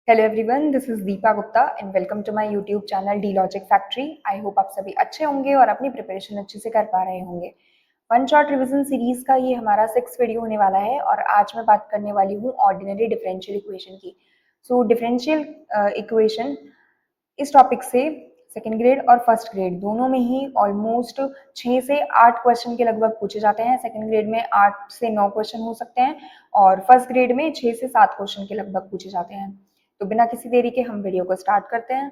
Hello everyone, this is Deepa Gupta and welcome to my YouTube channel D logic factory. I hope आप सभी अच्छे होंगे और अपनी प्रिपरेशन अच्छे से कर पा रहे होंगे। वन शॉट रिवीजन सीरीज का ये हमारा 6 वीडियो होने वाला है और आज मैं बात करने वाली हूँ ऑर्डिनरी डिफरेंशियल इक्वेशन की। सो डिफरेंशियल इक्वेशन इस टॉपिक से सेकेंड ग्रेड और फर्स्ट ग्रेड दोनों में ही ऑलमोस्ट 6 से 8 क्वेश्चन के लगभग पूछे जाते हैं। सेकेंड ग्रेड में 8 से 9 क्वेश्चन हो सकते हैं और फर्स्ट ग्रेड में 6 से 7 क्वेश्चन के लगभग पूछे जाते हैं। तो बिना किसी देरी के हम वीडियो को स्टार्ट करते हैं।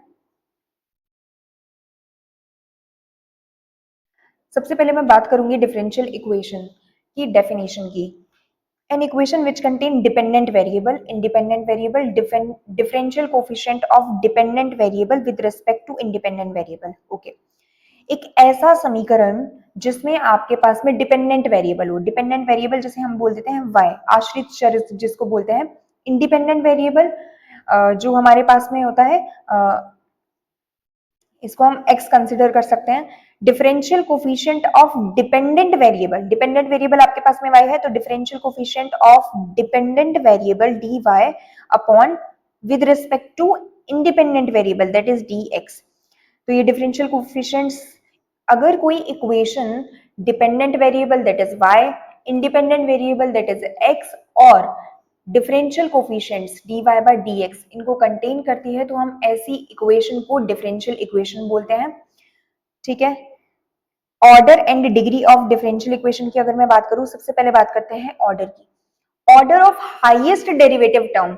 सबसे पहले मैं बात करूंगी डिफरेंशियल इक्वेशन की डेफिनेशन की। An equation which contain dependent variable, independent variable, differential coefficient of dependent variable with respect to independent variable. Okay. एक ऐसा समीकरण जिसमें आपके पास में डिपेंडेंट वेरिएबल हो। डिपेंडेंट वेरिएबल जैसे हम बोल देते हैं y, आश्रित चर जिसको बोलते हैं। इंडिपेंडेंट वेरिएबल जो हमारे पास में होता है इसको हम x कंसिडर कर सकते हैं। Differential coefficient of dependent variable, dependent variable आपके पास में y है तो differential coefficient of dependent variable dy upon with respect to independent variable that is dx। तो ये डिफरेंशियल कोफिशिएंट्स, अगर कोई equation dependent variable that is y, independent variable that is x और differential coefficients dy by dx इनको contain करती है तो हम ऐसी इक्वेशन को डिफरेंशियल इक्वेशन बोलते हैं। ठीक है। Order and degree of differential equation की अगर मैं बात करूं, सबसे पहले बात करते हैं ऑर्डर की। Order of highest derivative term,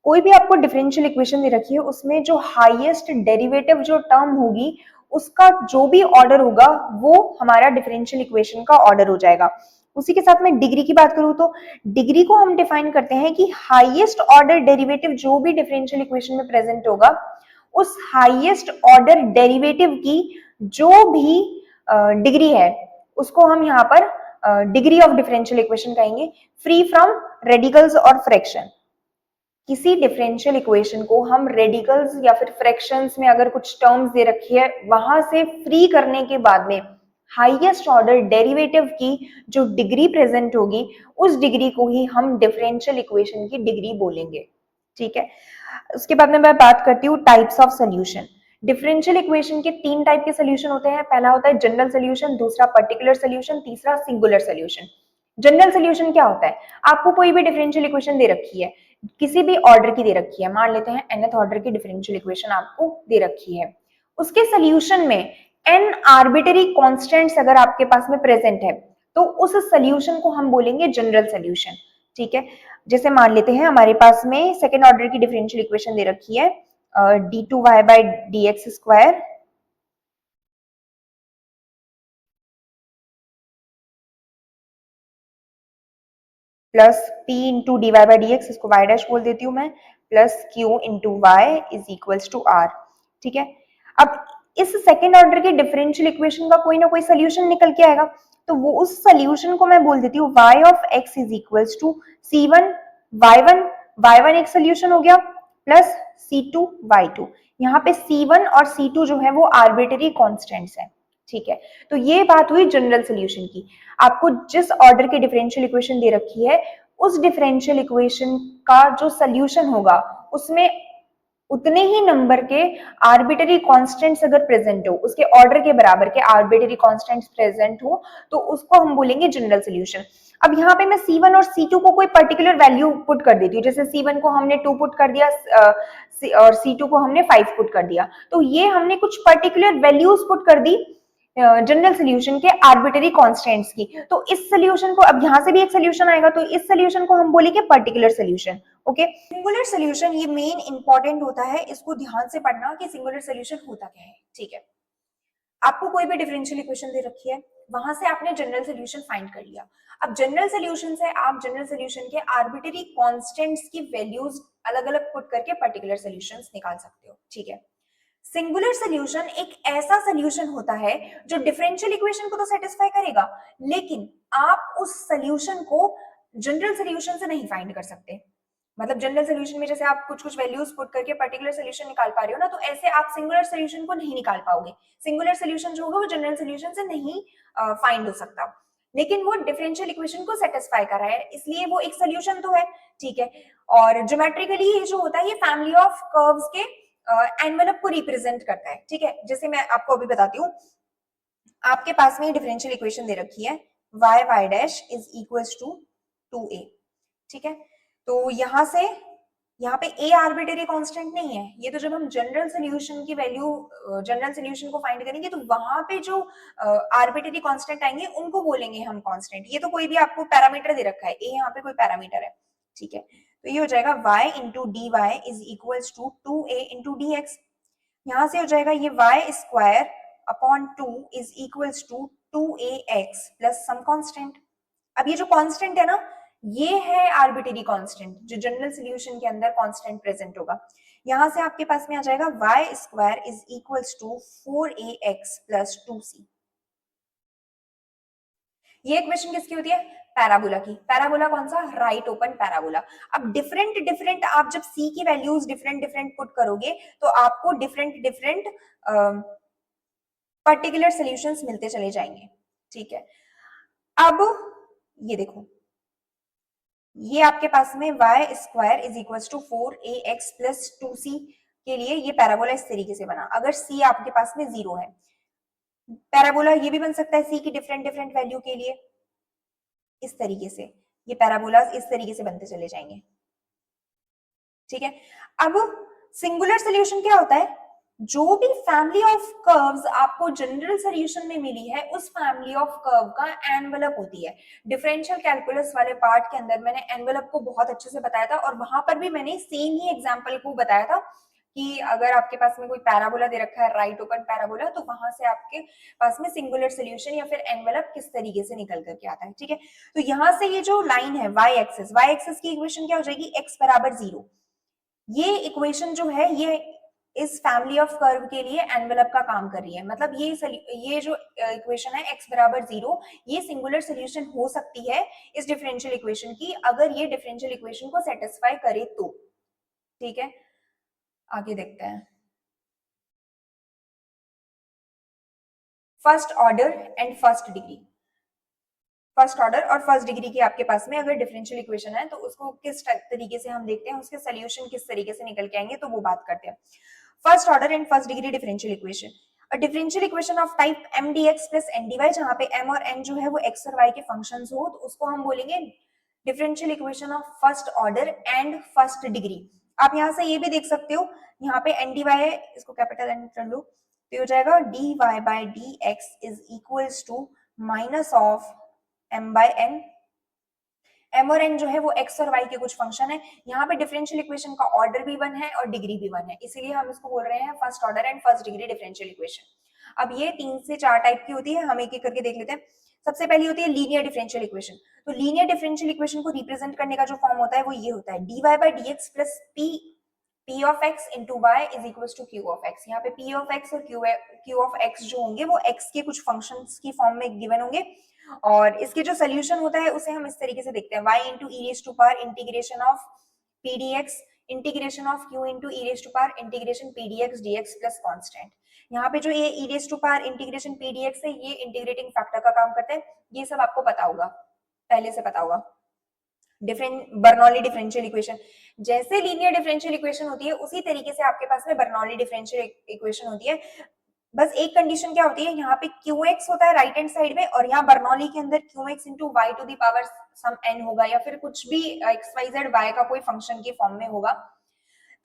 कोई भी आपको डिफरेंशियल इक्वेशन दे रखी है उसमें जो हाईएस्ट डेरिवेटिव जो टर्म होगी उसका जो भी ऑर्डर होगा वो हमारा डिफरेंशियल इक्वेशन का ऑर्डर हो जाएगा। उसी के साथ में डिग्री की बात करूं तो डिग्री को हम डिफाइन करते हैं कि हाईएस्ट ऑर्डर डेरिवेटिव जो भी डिफरेंशियल इक्वेशन में प्रेजेंट होगा उस हाईएस्ट ऑर्डर डेरिवेटिव की जो भी डिग्री है उसको हम यहाँ पर डिग्री ऑफ डिफरेंशियल इक्वेशन कहेंगे, फ्री फ्रॉम रेडिकल्स और फ्रैक्शन। किसी डिफरेंशियल इक्वेशन को हम रेडिकल्स या फिर फ्रैक्शंस में अगर कुछ टर्म्स दे रखी है वहां से फ्री करने के बाद में हाईएस्ट ऑर्डर डेरिवेटिव की जो डिग्री प्रेजेंट होगी उस डिग्री को ही हम डिफरेंशियल इक्वेशन की डिग्री बोलेंगे। ठीक है। उसके बाद में मैं बात करती हूँ types of solution. Differential equation के 3 टाइप के सोल्यूशन होते हैं। पहला होता है जनरल सोल्यूशन, दूसरा पर्टिकुलर सोल्यूशन, तीसरा सिंगुलर सोल्यूशन। जनरल सोल्यूशन क्या होता है? आपको कोई भी डिफरेंशियल इक्वेशन दे रखी है, किसी भी ऑर्डर की दे रखी है, मान लेते हैं nth ऑर्डर की डिफरेंशियल इक्वेशन आपको दे रखी है, उसके सोल्यूशन में n आर्बिटरी कांस्टेंट्स अगर आपके पास में प्रेजेंट है तो उस सोल्यूशन को हम बोलेंगे जनरल सोल्यूशन। ठीक है। जैसे मान लेते हैं हमारे पास में सेकेंड ऑर्डर की डिफरेंशियल इक्वेशन दे रखी है d2y by dx square plus p into D Y by D x, इसको y डैश बोल देती हूँ मैं, plus q into y is equals to r। ठीक है। अब इस सेकेंड ऑर्डर के डिफरेंशियल इक्वेशन का कोई ना कोई सोल्यूशन निकल के आएगा तो वो उस सोल्यूशन को मैं बोल देती हूँ y of x is equals to c1 y1, y1 एक सोल्यूशन हो गया प्लस c2 y2। यहाँ पे c1 और c2 जो है वो आर्बिटरी कॉन्स्टेंट्स है। ठीक है। तो ये बात हुई जनरल सोल्यूशन की। आपको जिस ऑर्डर की डिफरेंशियल इक्वेशन दे रखी है उस डिफरेंशियल इक्वेशन का जो सोल्यूशन होगा उसमें उतने ही नंबर के आर्बिटरी कांस्टेंट्स अगर प्रेजेंट हो, उसके ऑर्डर के बराबर के आर्बिटरी कांस्टेंट्स प्रेजेंट हो तो उसको हम बोलेंगे जनरल सोल्यूशन। अब यहाँ पे मैं C1 और C2 को कोई पर्टिकुलर वैल्यू पुट कर देती हूँ, जैसे C1 को हमने 2 पुट कर दिया और C2 को हमने 5 पुट कर दिया, तो ये हमने कुछ पर्टिकुलर वैल्यूज पुट कर दी जनरल सोल्यूशन के आर्बिटरी कांस्टेंट्स की। तो इस सोल्यूशन को, अब यहां से भी एक सोल्यूशन आएगा तो इस सोल्यूशन को हम बोलेंगे particular solution. Okay. Singular solution ये मेन इंपॉर्टेंट होता है, इसको ध्यान से पढ़ना कि सिंगुलर सोल्यूशन होता क्या है। ठीक है। आपको कोई भी डिफरेंशियल इक्वेशन दे रखी है, वहां से आपने जनरल सोल्यूशन फाइंड कर लिया। अब जनरल सोल्यूशन से आप जनरल सोल्यूशन के आर्बिटरी कांस्टेंट्स की वैल्यूज अलग अलग पुट करके पर्टिकुलर सोल्यूशंस निकाल सकते हो। ठीक है। सिंगुलर सोल्यूशन एक ऐसा सोल्यूशन होता है जो डिफरेंशियल इक्वेशन को तो सेटिस्फाई करेगा लेकिन आप उस सोल्यूशन को जनरल सोल्यूशन से नहीं फाइंड कर सकते। मतलब जनरल सोल्यूशन में जैसे आप कुछ कुछ वैल्यूज पुट करके पर्टिकुलर सोल्यूशन निकाल पा रहे हो ना, तो ऐसे आप सिंगुलर सोल्यूशन को नहीं निकाल पाओगे। सिंगुलर सोल्यूशन जो होगा वो जनरल सोल्यूशन से नहीं फाइंड हो सकता, लेकिन वो डिफरेंशियल इक्वेशन को सेटिस्फाई कर रहा है इसलिए वो एक सोल्यूशन तो है। ठीक है। और ज्योमेट्रिकली ये जो होता है ये फैमिली ऑफ कर्व्स के एनवेलप को रिप्रेजेंट करता है, ठीक है। जैसे मैं आपको अभी बताती हूँ, आपके पास में डिफरेंशियल इक्वेशन दे रखी है y dash is equals to 2a, ठीक है। तो यहां से यहाँ पे a आर्बिटरी कांस्टेंट नहीं है, ये तो जब हम जनरल सोल्यूशन की वैल्यू, जनरल सोल्यूशन को फाइंड करेंगे तो वहां पे जो आर्बिटरी कांस्टेंट आएंगे उनको बोलेंगे हम कांस्टेंट। ये तो कोई भी आपको पैरामीटर दे रखा है, a यहाँ पे कोई पैरामीटर है, ठीक है। तो ये हो जाएगा y into D y is equals to 2a into d x. यहां से हो जाएगा ये y square upon 2 is equals to 2ax plus some constant. अब ये जो कांस्टेंट है ना, ये है आर्बिटरी कांस्टेंट जो जनरल सॉल्यूशन के अंदर कांस्टेंट प्रेजेंट होगा। यहां से आपके पास में आ जाएगा y square is equals to 4ax plus 2c। ये इक्वेशन किसकी होती है? पैराबोला की। पैराबोला कौन सा? Right open parabola. अब डिफरेंट डिफरेंट आप जब c की वैल्यूज डिफरेंट डिफरेंट पुट करोगे तो आपको डिफरेंट डिफरेंट पर्टिकुलर सॉल्यूशंस मिलते चले जाएंगे, ठीक है। अब ये देखो, ये आपके पास में y square is equal to 4ax plus 2c के लिए ये पैराबोला इस तरीके से बना। अगर c आपके पास में 0 है, पैराबोला ये भी बन सकता है c की डिफरेंट डिफरेंट वैल्यू के लिए इस तरीके से। ये पैराबोलास इस तरीके से बनते चले जाएंगे, ठीक है। अब सिंगुलर सॉल्यूशन क्या होता है? जो भी फैमिली ऑफ कर्व्स आपको जनरल सॉल्यूशन में मिली है उस फैमिली ऑफ कर्व का एनवेलप होती है। डिफरेंशियल कैलकुलस वाले पार्ट के अंदर मैंने एनवेलप को बहुत अच्छे से बताया था और वहां पर भी मैंने सेम ही एग्जांपल को बताया था कि अगर आपके पास में कोई पैराबोला दे रखा है, राइट ओपन पैराबोला, तो वहां से आपके पास में सिंगुलर सॉल्यूशन या फिर एनवेलप किस तरीके से निकल करके आता है, ठीक है। तो यहां से ये जो लाइन है y एक्सिस की इक्वेशन क्या हो जाएगी? x बराबर 0। ये इक्वेशन जो है ये इस फैमिली ऑफ कर्व के लिए एनवेलप का काम कर रही है। मतलब ये जो इक्वेशन है x बराबर 0, ये सिंगुलर सॉल्यूशन हो सकती है इस डिफरेंशियल इक्वेशन की, अगर ये डिफरेंशियल इक्वेशन को सेटिस्फाई करे तो, ठीक है। आगे देखते हैं। First order and first degree. First order और फर्स्ट डिग्री की आपके पास में अगर डिफरेंशियल इक्वेशन है तो उसको किस तरीके से हम देखते हैं, उसके सोल्यूशन किस तरीके से निकल के आएंगे, तो वो बात करते हैं। First order and first degree differential equation, a differential equation of type m dx plus n dy, जहां पे m और n जो है वो x और y के फंक्शंस हो, तो उसको हम बोलेंगे differential equation of first order and first degree. आप यहां से ये भी देख सकते हो, यहाँ पे n dy है, इसको कैपिटल N कर लो, तो हो जाएगा dy by dx is equals to minus of m by n। m और n जो है वो x और y के कुछ फंक्शन है। यहाँ पे डिफरेंशियल इक्वेशन का ऑर्डर भी 1 है और डिग्री भी 1 है, इसीलिए हम इसको बोल रहे हैं first order and first degree differential equation. अब ये 3 से 4 टाइप की होती है, हम एक एक करके देख लेते हैं। सबसे पहली होती है लीनियर डिफरेंशियल इक्वेशन। तो लीनियर डिफरेंशियल इक्वेशन को रिप्रेजेंट करने का जो फॉर्म होता है वो ये होता है dy by dx plus p of x into y is equal to q of x। यहाँ पे p ऑफ x और q ऑफ x जो होंगे वो x के कुछ फंक्शंस की फॉर्म में गिवन होंगे, और इसके जो सोल्यूशन होता है उसे हम इस तरीके से देखते हैं y into e raise to power integration of P D X integration of q into e raise to power integration P D x D x plus constant. यहाँ पे जो ये e raise to power integration P D x है ये integrating factor का काम करता है, ये सब आपको पता होगा, पहले से पता होगा। बर्नौली डिफरेंशियल इक्वेशन, जैसे लीनियर डिफरेंशियल इक्वेशन होती है उसी तरीके से आपके पास में बर्नौली डिफरेंशियल इक्वेशन होती है। बस एक कंडीशन क्या होती है, यहाँ पे QX होता है राइट हैंड साइड में, और यहाँ बर्नौली के अंदर QX into y to the power some n होगा, या फिर कुछ भी XYZ y का कोई फंक्शन के फॉर्म में होगा।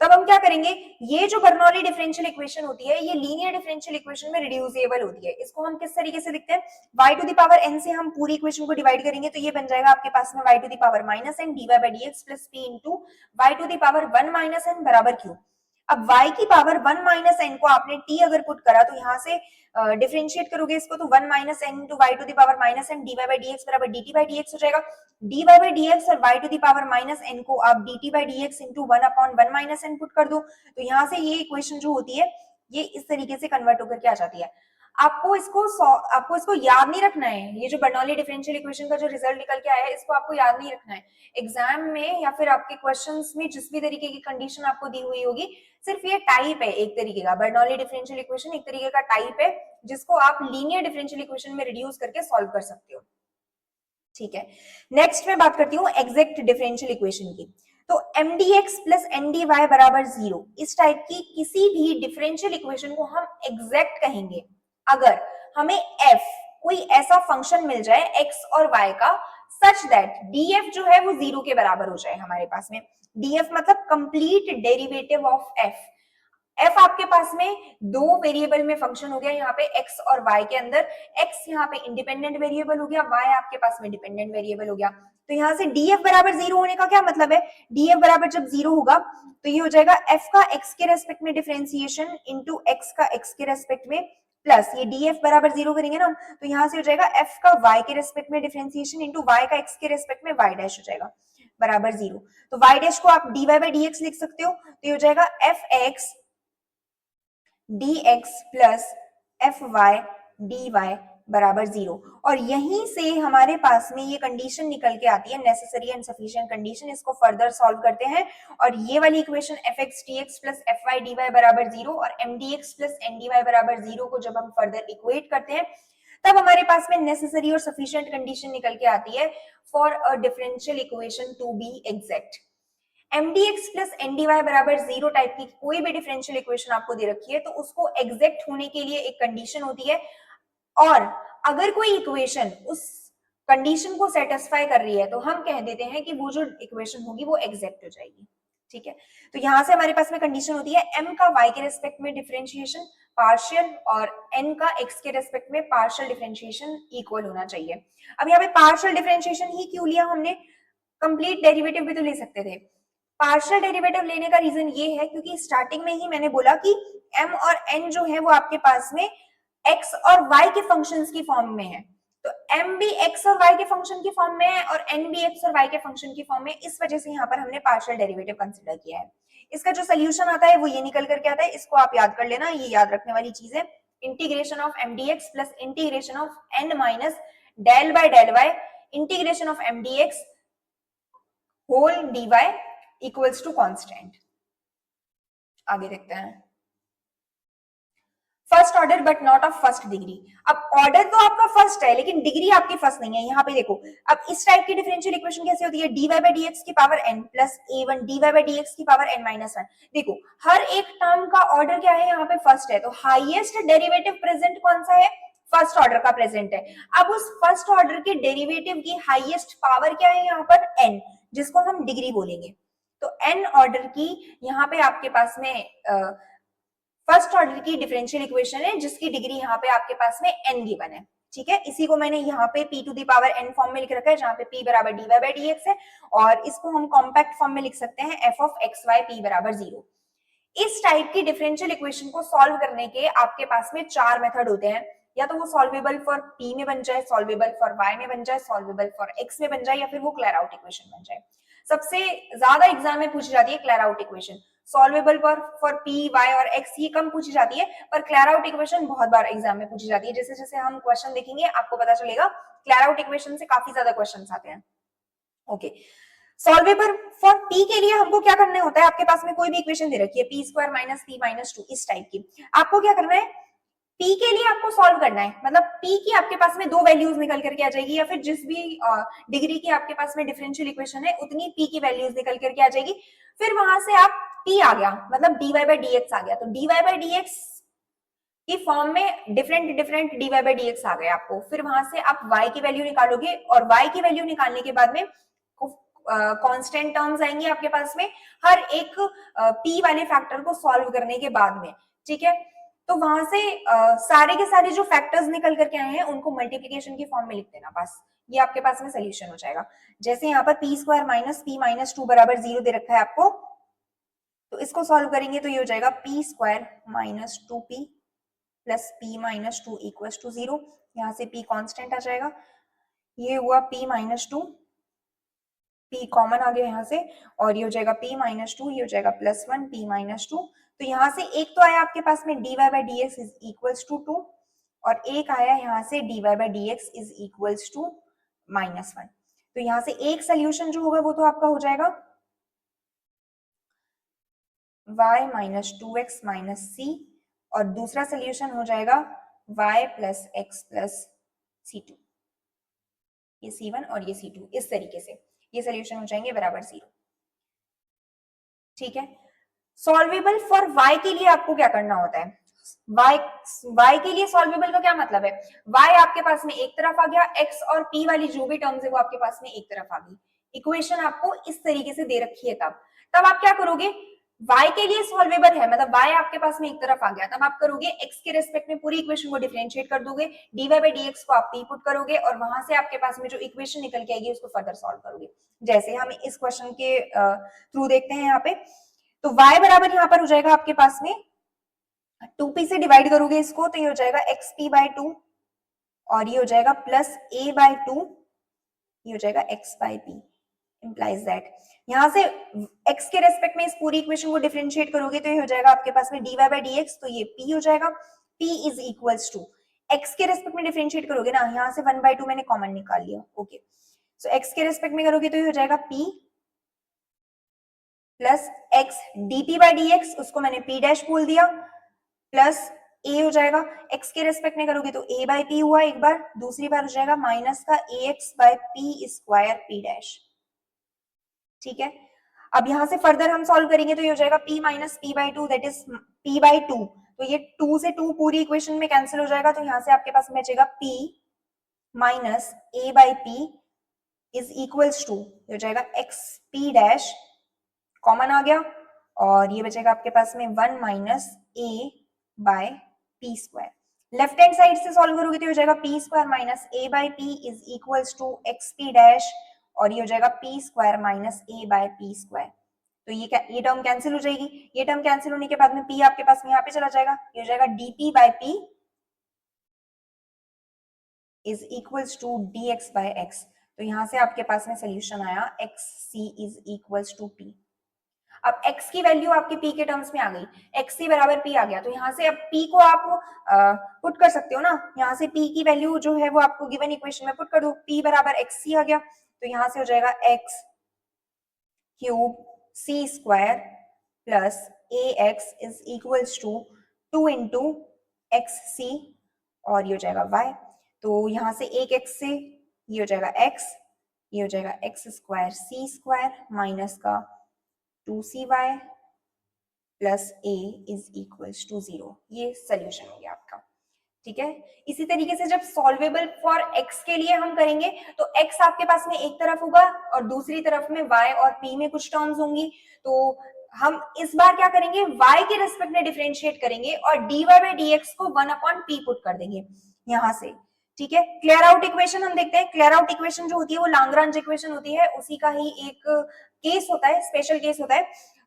तब हम क्या करेंगे, ये जो बर्नौली डिफरेंशियल इक्वेशन होती है ये लीनियर डिफरेंशियल इक्वेशन में रिड्यूसेबल होती है। इसको हम किस तरीके से लिखते हैं, y to the power n से हम पूरी इक्वेशन को डिवाइड करेंगे तो ये बन जाएगा आपके पास में y to the power minus n dy by dx plus p into y to the power 1 minus n बराबर q। अब y की पावर 1 माइनस n को आपने t अगर पुट करा तो यहाँ से डिफरेंशिएट करोगे इसको तो 1 minus n into y to the power minus n dy by dx बराबर dt बाय dx हो जाएगा। dy बाय dx और y to the power minus n को आप dt by dx into 1 upon 1 minus n put कर दो, तो यहाँ से ये इक्वेशन जो होती है ये इस तरीके से कन्वर्ट होकर के आ जाती है। आपको इसको याद नहीं रखना है, ये जो बर्नौली डिफरेंशियल इक्वेशन का जो रिजल्ट निकल के आया है इसको आपको याद नहीं रखना है। एग्जाम में या फिर आपके क्वेश्चंस में जिस भी तरीके की कंडीशन आपको दी हुई होगी, सिर्फ ये टाइप है एक तरीके का, बर्नौली डिफरेंशियल इक्वेशन एक तरीके का टाइप है जिसको आप लीनियर डिफरेंशियल इक्वेशन में रिड्यूस करके सॉल्व कर सकते हो, ठीक है, नेक्स्ट मैं बात करती हूँ एग्जैक्ट डिफरेंशियल इक्वेशन की। तो mdx प्लस ndy बराबर 0, इस टाइप की किसी भी डिफरेंशियल इक्वेशन को हम एग्जैक्ट कहेंगे अगर हमें f कोई ऐसा फंक्शन मिल जाए x और y का सच दैट df जो है वो 0 के बराबर हो जाए हमारे पास में। df मतलब complete derivative of f। F आपके पास में दो वेरिएबल में फंक्शन हो गया यहाँ पे एक्स और वाई के अंदर। एक्स यहाँ पे इंडिपेंडेंट वेरिएबल हो गया, वाई आपके पास में डिपेंडेंट वेरिएबल हो गया। तो यहाँ से डीएफ बराबर 0 होने का क्या मतलब है, डीएफ बराबर जब 0 होगा तो ये हो जाएगा एफ का एक्स के रेस्पेक्ट में डिफरेंशिएशन इंटू एक्स का एक्स के रेस्पेक्ट में प्लस ये डीएफ बराबर 0 करेंगे ना तो यहाँ से हो जाएगा एफ का वाई के रेस्पेक्ट में डिफरेंशिएशन इंटू वाई का एक्स के रेस्पेक्ट में वाई डैश हो जाएगा बराबर 0। तो वाई डैश को आप dy बाई dx लिख सकते हो, तो ये हो जाएगा f x dx plus f y d y बराबर 0। और यहीं से हमारे पास में ये कंडीशन निकल के आती है नेसेसरी एंड सफिशिएंट कंडीशन। इसको फर्दर सॉल्व करते हैं और ये वाली equation f x D x plus f y d y बराबर 0 और m d x plus n d y बराबर 0 को जब हम फर्दर इक्वेट करते हैं तब हमारे पास में नेसेसरी और सफिशिएंट कंडीशन निकल के आती है for a differential equation to be exact. mdx plus ndy बराबर 0 टाइप की कोई भी डिफरेंशियल इक्वेशन आपको दे रखी है तो उसको एग्जैक्ट होने के लिए एक कंडीशन होती है, और अगर कोई इक्वेशन उस कंडीशन को सेटिस्फाई कर रही है तो हम कह देते हैं कि वो जो इक्वेशन होगी वो एग्जैक्ट हो जाएगी। ठीक है, तो यहां से हमारे पास में कंडीशन होती है m का y के रेस्पेक्ट में डिफरेंशिएशन पार्शियल और n का x के रेस्पेक्ट में पार्शियल डिफरेंशिएशन इक्वल होना चाहिए। अब यहाँ पे पार्शियल डिफरेंशिएशन ही क्यों लिया हमने, कंप्लीट डेरिवेटिव भी तो ले सकते थे। पार्शियल डेरिवेटिव लेने का रीजन ये है क्योंकि स्टार्टिंग में ही मैंने बोला कि m और n जो है वो आपके पास में x और y के फंक्शंस की फॉर्म में है, तो m भी x और y के फंक्शन की फॉर्म में है और n भी x और y के फंक्शन की फॉर्म में, इस वजह से यहाँ पर हमने पार्शियल डेरिवेटिव कंसीडर किया है। इसका जो सोल्यूशन आता है वो ये निकल करके आता है, इसको आप याद कर लेना, ये याद रखने वाली चीज है। Integration of mdx plus integration of n minus del by del y integration of mdx whole dy equals to constant. आगे देखते हैं, first order but not of first degree. अब ऑर्डर तो आपका फर्स्ट है लेकिन डिग्री आपकी फर्स्ट नहीं है। यहाँ पे देखो, अब इस टाइप की डिफरेंशियल इक्वेशन कैसे होती है, dy बाई dx की power n plus a1 dy by dx की पावर n माइनस 1। देखो हर एक टर्म का ऑर्डर क्या है, यहाँ पे फर्स्ट है, तो हाईएस्ट डेरिवेटिव प्रेजेंट कौन सा है, फर्स्ट ऑर्डर का प्रेजेंट है। अब उस फर्स्ट ऑर्डर के डेरिवेटिव की हाईएस्ट पावर क्या है यहाँ पर n, जिसको हम डिग्री बोलेंगे। तो n ऑर्डर की यहाँ पे आपके पास में फर्स्ट ऑर्डर की डिफरेंशियल इक्वेशन है जिसकी डिग्री यहाँ पे आपके पास में n गिवन है। ठीक है, इसी को मैंने यहाँ पे p to the power n form में लिख रखा है जहाँ पे p बराबर dy बाई dx है, और इसको हम कॉम्पैक्ट फॉर्म में लिख सकते हैं f of x y p बराबर 0। इस टाइप की डिफरेंशियल इक्वेशन को सॉल्व करने के आपके पास में चार मेथड होते हैं, या तो वो सॉल्वेबल फॉर p में बन जाए, सॉल्वेबल फॉर y में बन जाए, सॉल्वेबल फॉर x में बन जाए, या फिर वो क्लियर आउट इक्वेशन बन जाए। सबसे ज्यादा एग्जाम में पूछी जाती है clear out equation, solvable for p y और x ये कम पूछी जाती है, पर क्लियर आउट इक्वेशन बहुत बार एग्जाम में पूछी जाती है। जैसे जैसे हम क्वेश्चन देखेंगे आपको पता चलेगा क्लियर आउट इक्वेशन से काफी ज्यादा क्वेश्चन आते हैं। ओके, सॉल्वेबल फॉर p के लिए हमको क्या करना होता है, आपके पास में कोई भी इक्वेशन दे रखी है p square minus p minus 2 इस टाइप की, आपको क्या करना है, p के लिए आपको सॉल्व करना है, मतलब p की आपके पास में दो वैल्यूज निकल करके आ जाएगी, या फिर जिस भी डिग्री की आपके पास में डिफरेंशियल इक्वेशन है उतनी p की वैल्यूज निकल करके आ जाएगी। फिर वहां से आप p आ गया मतलब dy बाई dx आ गया, तो dy बाई dx की फॉर्म में different different dy by dx आ गए आपको। फिर वहां से आप y की वैल्यू निकालोगे और y की वैल्यू निकालने के बाद में कांस्टेंट टर्म्स आएंगे आपके पास में हर एक p वाले फैक्टर को सॉल्व करने के बाद में। ठीक है, तो वहां से सारे के सारे जो फैक्टर्स निकल करके आए हैं उनको मल्टीप्लीकेशन की फॉर्म में लिख देना, बस ये आपके पास में सोल्यूशन हो जाएगा। जैसे यहाँ पर p square minus p minus 2 बराबर 0 दे रखा है आपको, तो इसको सॉल्व करेंगे तो ये हो जाएगा p square minus 2p plus p minus 2 equal to 0। यहाँ से p कांस्टेंट आ जाएगा, ये हुआ p माइनस 2, p कॉमन आ गया यहाँ से, और ये हो जाएगा p माइनस 2, ये हो जाएगा प्लस 1 p माइनस 2। तो यहाँ से एक तो आया आपके पास में dy by dx is equals to 2, और एक आया यहाँ से dy by dx is equals to minus 1। तो यहाँ से एक सोल्यूशन जो होगा वो तो आपका हो जाएगा y minus 2x minus c, और दूसरा सोल्यूशन हो जाएगा y plus x plus c2। ये C1 और ये C2, इस तरीके से ये सोल्यूशन हो जाएंगे बराबर 0। ठीक है, सॉल्वेबल फॉर y के लिए आपको क्या करना होता है, y के लिए सॉल्वेबल का क्या मतलब है, y आपके पास में एक तरफ आ गया, x और p वाली जो भी टर्म्स है वो आपके पास में एक तरफ आ गई, इक्वेशन आपको इस तरीके से दे रखी है, तब आप क्या करोगे, y के लिए सॉल्वेबल है मतलब y आपके पास में एक तरफ आ गया, तब आप करोगे x के रेस्पेक्ट में पूरी इक्वेशन को डिफरेंशिएट कर दोगे, dy by dx को आप p पुट करोगे और वहां से आपके पास में जो इक्वेशन निकल के आएगी उसको फर्दर सॉल्व करोगे, जैसे हम इस क्वेश्चन के थ्रू देखते हैं यहाँ पे। तो y बराबर यहाँ पर हो जाएगा आपके पास में 2p से डिवाइड करोगे इसको तो ये हो जाएगा xp by 2 और ये हो जाएगा प्लस a by 2, ये हो जाएगा x by p, implies that यहां से x के रेस्पेक्ट में इस पूरी इक्वेशन को डिफरेंशिएट करोगे तो ये हो जाएगा आपके पास में dy by dx, तो ये p हो जाएगा, p is equals to x के रेस्पेक्ट में डिफरेंशिएट करोगे ना, यहाँ से 1 by 2 मैंने कॉमन निकाल लिया, ओके, सो x के रेस्पेक्ट में करोगे तो ये हो जाएगा p plus x dt by dx, उसको मैंने p डैश बोल दिया, प्लस a हो जाएगा, x के रेस्पेक्ट में करोगे तो a by p हुआ एक बार, दूसरी बार हो जाएगा माइनस का ax by p square p dash. ठीक है, अब यहां से फर्दर हम सॉल्व करेंगे तो ये हो जाएगा p minus p by 2 that is p by 2, तो ये 2 से 2 पूरी इक्वेशन में कैंसिल हो जाएगा, तो यहां से आपके पास बचेगा p minus a by p is equals to, ये हो जाएगा x p डैश, कॉमन आ गया और ये बचेगा आपके पास में 1 minus a by p square, left hand side से सॉल्व करोगे तो हो जाएगा p square minus a by p is equals to xp dash और ये हो जाएगा p square minus a by p square, तो ये टर्म कैंसिल हो जाएगी, ये टर्म कैंसिल होने के बाद में p आपके पास में यहाँ पे चला जाएगा, ये हो जाएगा dp by p is equals to dx by x, तो यहां से आपके पास में सोल्यूशन आया xc is equals to p। अब x की वैल्यू आपके p के टर्म्स में आ गई, xc बराबर p आ गया, तो यहाँ से अब p को आप पुट कर सकते हो ना, यहाँ से p की वैल्यू जो है वो आपको गिवन इक्वेशन में पुट कर दो, p बराबर xc आ गया, तो यहाँ से हो जाएगा x cube c square plus ax is equals to 2 into xc और ये हो जाएगा y, तो यहाँ से एक x से ये हो जाएगा x, ये हो जाएगा x square c square minus का 2cy plus a is equals to 0, ये सोल्यूशन हो गया आपका। ठीक है, इसी तरीके से जब सॉल्वेबल फॉर x के लिए हम करेंगे तो x आपके पास में एक तरफ होगा और दूसरी तरफ में y और p में कुछ टर्म्स होंगी, तो हम इस बार क्या करेंगे, y के रेस्पेक्ट में डिफरेंशिएट करेंगे और dy by dx को 1/p पुट कर देंगे यहां से। ठीक है, क्लियर आउट इक्वेशन हम देखते हैं, क्लियर आउट इक्वेशन जो होती है वो लाग्रांज इक्वेशन होती है, उसी का ही एक केस होता है, स्पेशल केस होता है,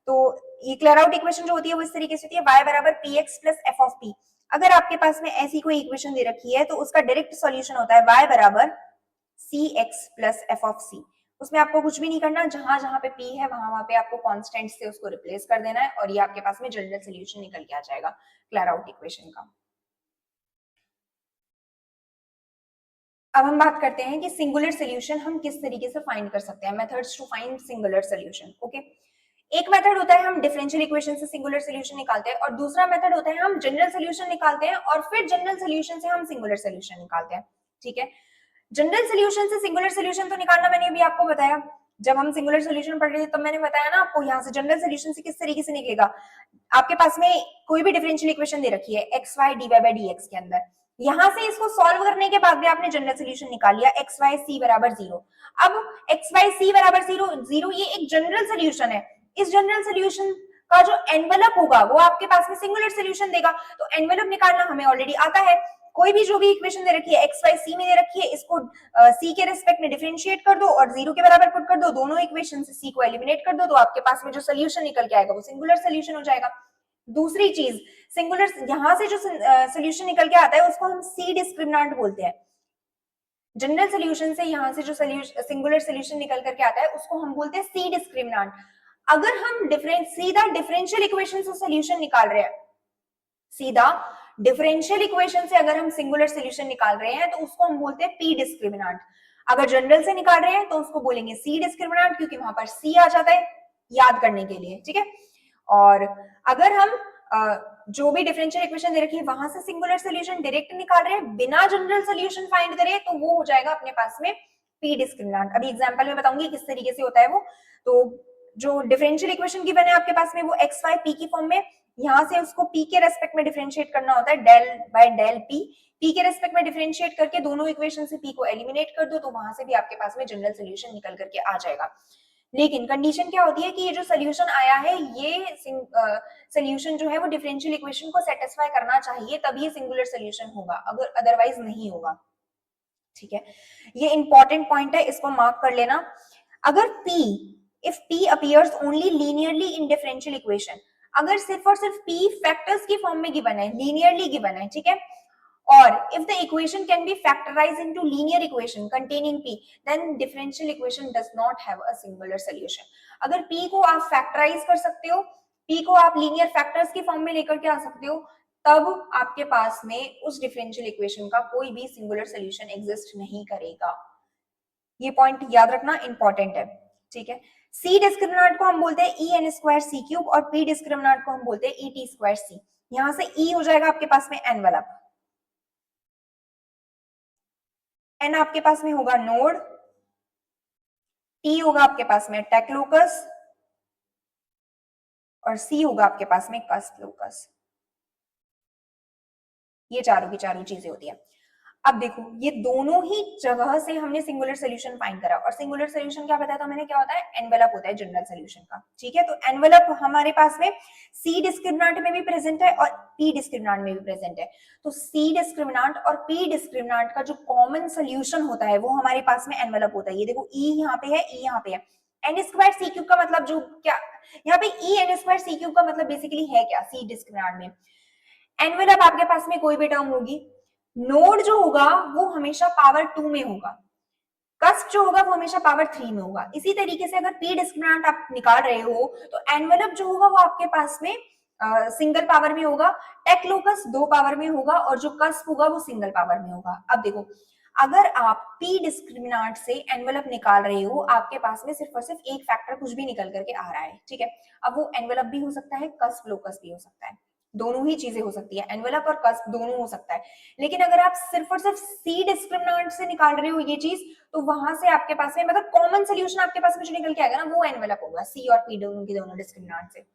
तो ये क्लियर आउट इक्वेशन जो होती है वो इस तरीके से होती है, y बराबर px plus f of p। अगर आपके पास में ऐसी कोई इक्वेशन दे रखी है तो उसका डायरेक्ट सॉल्यूशन होता है y बराबर cx plus f of c, उसमें आपको कुछ भी नहीं करना, जहां जहां पे p है वहां पे आपको कांस्टेंट से उसको रिप्लेस कर देना है और ये आपके पास में जनरल सॉल्यूशन निकल के आ जाएगा क्लियर आउट इक्वेशन का। अब हम बात करते हैं कि सिंगुलर सॉल्यूशन हम किस तरीके से फाइंड कर सकते हैं, methods to find singular solution. Okay, एक मेथड होता है हम डिफरेंशियल इक्वेशन से सिंगुलर सॉल्यूशन निकालते हैं और दूसरा मेथड होता है हम जनरल सॉल्यूशन निकालते हैं और फिर जनरल सॉल्यूशन से हम सिंगुलर सॉल्यूशन निकालते हैं। ठीक है, जनरल सॉल्यूशन से सिंगुलर सॉल्यूशन तो निकालना मैंने अभी आपको बताया, जब हम सिंगुलर सॉल्यूशन पढ़ रहे थे तब मैंने बताया ना आपको, यहाँ से जनरल सॉल्यूशन से किस तरीके से निकलेगा, आपके पास में कोई भी डिफरेंशियल इक्वेशन दे रखी है x y d Y by D x के अंदर, यहां से इसको सॉल्व करने के बाद भी आपने जनरल सॉल्यूशन निकाल लिया एक्स वाई सी बराबर 0। अब एक्स वाई सी बराबर 0 ये एक जनरल सॉल्यूशन है, इस जनरल सॉल्यूशन का जो एनवेलप होगा वो आपके पास में सिंगुलर सॉल्यूशन देगा, तो एनवेलप निकालना हमें ऑलरेडी आता है, कोई भी जो भी इक्वेशन दे रखी है एक्स वाई सी में दे रखी है, इसको सी के रिस्पेक्ट में डिफरेंशिएट कर दो और 0 के बराबर पुट कर दो, दोनों इक्वेशन से सी को एलिमिनेट कर दो, तो आपके पास में जो सोल्यूशन निकल के आएगा वो सिंगुलर सोल्यूशन हो जाएगा। दूसरी चीज, सिंगुलर यहां से जो सोल्यूशन निकल के आता है उसको हम सी डिस्क्रिमिनेंट बोलते हैं, जनरल सोल्यूशन से यहां से जो सिंगुलर सोल्यूशन निकल करके आता है उसको हम बोलते हैं सी डिस्क्रिमिनेंट। अगर हम सीधा डिफरेंशियल इक्वेशन से सोल्यूशन निकाल रहे हैं, सीधा डिफरेंशियल इक्वेशन से अगर हम सिंगुलर सोल्यूशन निकाल रहे हैं तो उसको हम बोलते हैं पी डिस्क्रिमिनेंट, अगर जनरल से निकाल रहे हैं तो उसको बोलेंगे सी डिस्क्रिमिनेंट, क्योंकि वहां पर सी आ जाता है याद करने के लिए। ठीक है, और अगर हम जो भी डिफरेंशियल इक्वेशन दे रखी है वहां से सिंगुलर सॉल्यूशन डायरेक्ट निकाल रहे हैं बिना जनरल सॉल्यूशन फाइंड करे, तो वो हो जाएगा अपने पास में पी डिस्क्रिमिनेंट। अभी एग्जांपल में बताऊंगी किस तरीके से होता है वो। तो जो डिफरेंशियल इक्वेशन गिवन है आपके पास में वो एक्स वाई पी की फॉर्म में, यहाँ से उसको पी के रेस्पेक्ट में डिफरेंशिएट करना होता है, del by del p. P के रेस्पेक्ट में डिफरेंशिएट करके दोनों इक्वेशन से पी को एलिमिनेट कर दो, तो वहां से भी आपके पास में जनरल सोल्यूशन निकल करके आ जाएगा। लेकिन कंडीशन क्या होती है कि ये जो सोल्यूशन आया है ये सोल्यूशन जो है वो डिफरेंशियल इक्वेशन को सेटिस्फाई करना चाहिए, तभी ये सिंगुलर सोल्यूशन होगा, अगर अदरवाइज नहीं होगा। ठीक है, ये इंपॉर्टेंट पॉइंट है, इसको मार्क कर लेना। अगर P, if P appears only linearly in differential equation, अगर सिर्फ और सिर्फ P फैक्टर्स की फॉर्म में गिवन है, लीनियरली गिवन है, ठीक है, और if the equation can be factorized into linear equation containing P, then differential equation does not have a singular solution. अगर P को आप फैक्टराइज कर सकते हो, P को आप लीनियर फैक्टर्स की फॉर्म में लेकर के आ सकते हो, तब आपके पास में उस डिफरेंशियल इक्वेशन का कोई भी सिंगुलर सोल्यूशन एग्जिस्ट नहीं करेगा। ये पॉइंट याद रखना, इंपॉर्टेंट है। ठीक है, सी डिस्क्रिमिनेंट को हम बोलते हैं ई एन स्क्वायर सी क्यूब और पी डिस्क्रिमिनेंट को हम बोलते हैं ई टी स्क्वायर सी। यहां से ई हो जाएगा आपके पास में एनवेलप, एन आपके पास में होगा नोड, टी होगा आपके पास में टेक्लोकस और सी होगा आपके पास में कस्प लोकस। ये चारों की चारों चीजें होती है। अब देखो ये दोनों ही जगह से हमने सिंगुलर सोल्यूशन फाइंड करा, और सिंगुलर सोल्यूशन क्या बताया था मैंने, क्या होता है, एनवेलप होता है जनरल सोल्यूशन का। ठीक है, तो एनवेलप हमारे पास में सी डिस्क्रिमिनेंट में भी प्रेजेंट है और पी डिस्क्रिमिनेंट में भी प्रेजेंट है। तो सी डिस्क्रिमिनेंट और पी डिस्क्रिमिनेंट का जो कॉमन सोल्यूशन होता है वो हमारे पास में एनवेलप होता है। ये देखो ई यहाँ पे है, ई यहाँ पे है। एन स्क्वायर सी क्यूब का मतलब जो क्या, यहाँ पे ई एन स्क्वायर सी क्यूब का मतलब बेसिकली है क्या सी डिस्क्रिमिनेंट में। एनवेलप आपके पास में कोई भी टर्म होगी, नोड जो होगा वो हमेशा पावर 2 में होगा, कस्प जो होगा वो हमेशा पावर 3 में होगा। इसी तरीके से अगर पी डिस्क्रिमिनेंट आप निकाल रहे हो तो एनवेलप जो होगा वो आपके पास में सिंगल पावर में होगा, टेक्लोकस 2 पावर में होगा और जो कस्प होगा वो सिंगल पावर में होगा। अब देखो अगर आप पी डिस्क्रिमिनेंट से एनवेलप निकाल रहे हो, आपके पास में सिर्फ और सिर्फ एक फैक्टर कुछ भी निकल करके आ रहा है। ठीक है, अब वो एनवेलप भी हो सकता है, कस्प लोकस भी हो सकता है, दोनों ही चीजें हो सकती है, एनवेलप और कस्प दोनों हो सकता है। लेकिन अगर आप सिर्फ और सिर्फ सी डिस्क्रिमिनेंट से निकाल रहे हो ये चीज, तो वहां से आपके पास में मतलब कॉमन सोल्यूशन आपके पास में जो निकल के आएगा ना वो एनवेलप होगा, सी और पी दोनों की दोनों डिस्क्रिमिनेंट से।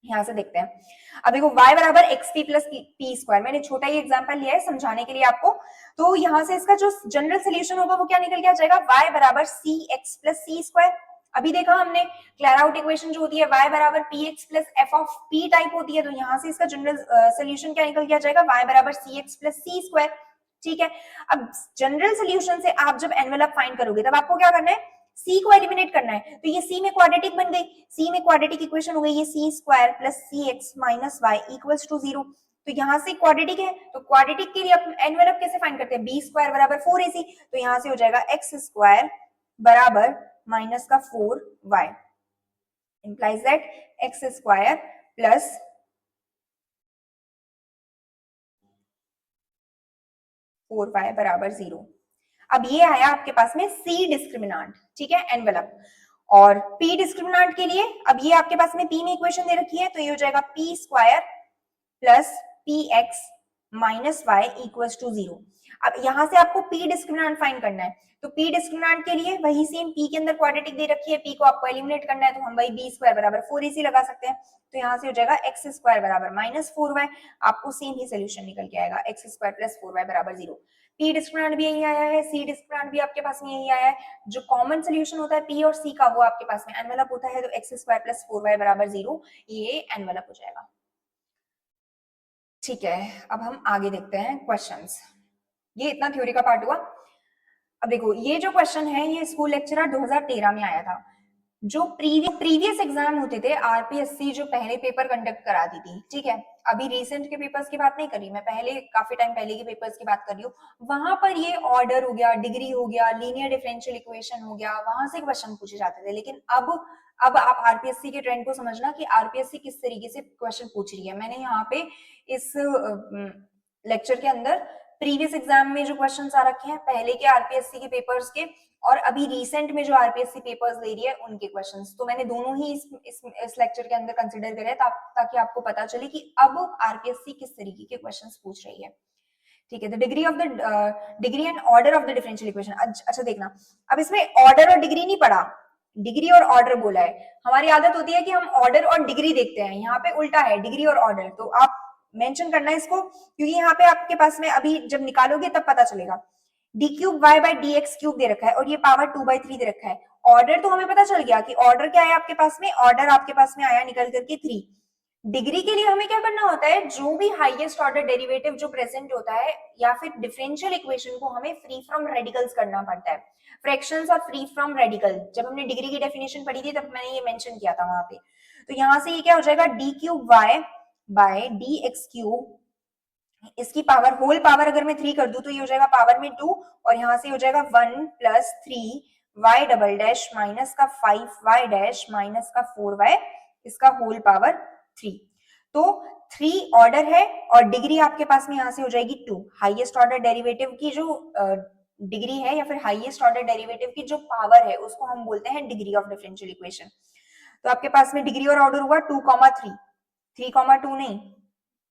यहां से देखते हैं, अब देखो y बराबर x P plus P square, मैंने छोटा ही एग्जांपल लिया है समझाने के लिए आपको। तो यहां से इसका जो जनरल सोल्यूशन होगा वो क्या निकल के आ जाएगा, y बराबर सी एक्स प्लस सी स्क्वायर। अभी देखा हमने क्लैर आउट इक्वेशन जो होती है y बराबर P x plus F of P type होती है, तो यहां से इसका जनरल सोल्यूशन क्या निकल के आ जाएगा, y बराबर सी एक्स प्लस सी स्क्वायर। ठीक है, अब जनरल सोल्यूशन से आप जब एनवेलप फाइंड करोगे तब आपको क्या करना है, सी को एलिमिनेट करना है। तो ये सी में क्वाड्रेटिक बन गई, सी में क्वाड्रेटिक इक्वेशन हो गई, ये C square plus C X minus Y equals to 0। तो यहाँ से क्वाड्रेटिक है, तो क्वाड्रेटिक के लिए अपन एनवेलप कैसे फाइंड करते हैं, बी स्क्वायर बराबर 4ac, तो यहाँ से हो जाएगा एक्स स्क्वायर बराबर माइनस का 4y, implies that x square plus 4y बराबर 0। अब ये आया आपके पास में सी डिस्क्रिमिनेंट, ठीक है, एनवेलप। और पी डिस्क्रिमिनेंट के लिए अब ये आपके पास में पी में इक्वेशन दे रखी है, तो ये हो जाएगा p square plus p x minus Y equals to 0। अब यहां से आपको पी डिस्क्रिमिनेंट फाइंड करना है, तो पी डिस्क्रिमिनेंट के लिए वही सेम, पी के अंदर क्वाड्रेटिक दे रखी है, पी को आपको एलिमिनेट करना है, तो हम वही बी स्क्वायर बराबर 4ac लगा सकते हैं। तो यहाँ से हो जाएगा एक्स स्क्वायर बराबर माइनस 4y, आपको सेम ही सोल्यूशन निकल के आएगा, एक्स स्क्वायर प्लस 4y बराबर 0। पी डिस्क्रिमिनेंट भी यही आया है, सी डिस्क्रिमिनेंट भी आपके पास में यही आया है। जो कॉमन सोल्यूशन होता है पी और सी का वो आपके पास में एनवेलप होता है, तो एक्स स्क्वायर प्लस 4y बराबर 0 ये एनवेलप हो जाएगा। ठीक है, अब हम आगे देखते हैं क्वेश्चंस। ये इतना थ्योरी का पार्ट हुआ। अब देखो ये जो क्वेश्चन है ये स्कूल लेक्चरर 2013 में आया था। जो प्रीवियस एग्जाम होते थे आरपीएससी जो पहले पेपर कंडक्ट कराती थी, ठीक है, अभी रिसेंट के पेपर्स की बात नहीं कर रही मैं, पहले काफी टाइम पहले के पेपर्स की बात कर रही हूँ। वहां पर ये ऑर्डर हो गया, डिग्री हो गया, लीनियर डिफरेंशियल इक्वेशन हो गया, वहां से क्वेश्चन पूछे जाते थे। लेकिन अब आप आरपीएससी के ट्रेंड को समझना कि आरपीएससी किस तरीके से क्वेश्चन पूछ रही है। मैंने यहाँ पे इस लेक्चर के अंदर प्रीवियस एग्जाम में जो क्वेश्चंस आ रखे हैं पहले के आरपीएससी के पेपर्स के, और अभी रिसेंट में जो आरपीएससी पेपर्स ले रही है उनके क्वेश्चंस, तो मैंने दोनों ही इस लेक्चर के अंदर कंसिडर करे ताकि आपको पता चले कि अब आरपीएससी किस तरीके के क्वेश्चंस पूछ रही है। ठीक है, the degree of the degree and order of the differential equation. अच्छा देखना, अब इसमें ऑर्डर और डिग्री नहीं पढ़ा, डिग्री और ऑर्डर बोला है। हमारी आदत होती है कि हम ऑर्डर और डिग्री देखते हैं, यहाँ पे उल्टा है, डिग्री और ऑर्डर। तो आप मेंशन करना है इसको, क्योंकि यहाँ पे आपके पास में अभी जब निकालोगे तब पता चलेगा। D cube Y by D x cube दे रखा है और ये पावर 2/3 दे रखा है। ऑर्डर तो हमें पता चल गया कि ऑर्डर क्या है आपके पास में, ऑर्डर आपके पास में आया निकल करके 3। डिग्री के लिए हमें क्या करना होता है, जो भी हाईएस्ट ऑर्डर डेरिवेटिव जो प्रेजेंट होता है या फिर डिफरेंशियल इक्वेशन को हमें फ्री फ्रॉम रेडिकल्स करना पड़ता है, फ्रैक्शंस और फ्री फ्रॉम रेडिकल। जब हमने डिग्री की डेफिनेशन पढ़ी थी तब मैंने ये मेंशन किया था वहां पे। तो यहां से ये क्या हो जाएगा, d cube y by d x cube, इसकी पावर होल पावर अगर मैं 3 कर दूं तो ये हो जाएगा पावर में 2, और यहां से हो जाएगा 1 + 3 वाई डबल डैश माइनस का 5 वाई डैश माइनस का 4 वाई, इसका होल पावर 3। तो 3 ऑर्डर है और डिग्री आपके पास में यहां से हो जाएगी 2। हाईएस्ट ऑर्डर डेरिवेटिव की जो डिग्री है या फिर हाईएस्ट ऑर्डर डेरिवेटिव की जो पावर है उसको हम बोलते हैं डिग्री ऑफ डिफरेंशियल इक्वेशन। तो आपके पास में डिग्री और ऑर्डर हुआ 2,3, 3,2 नहीं।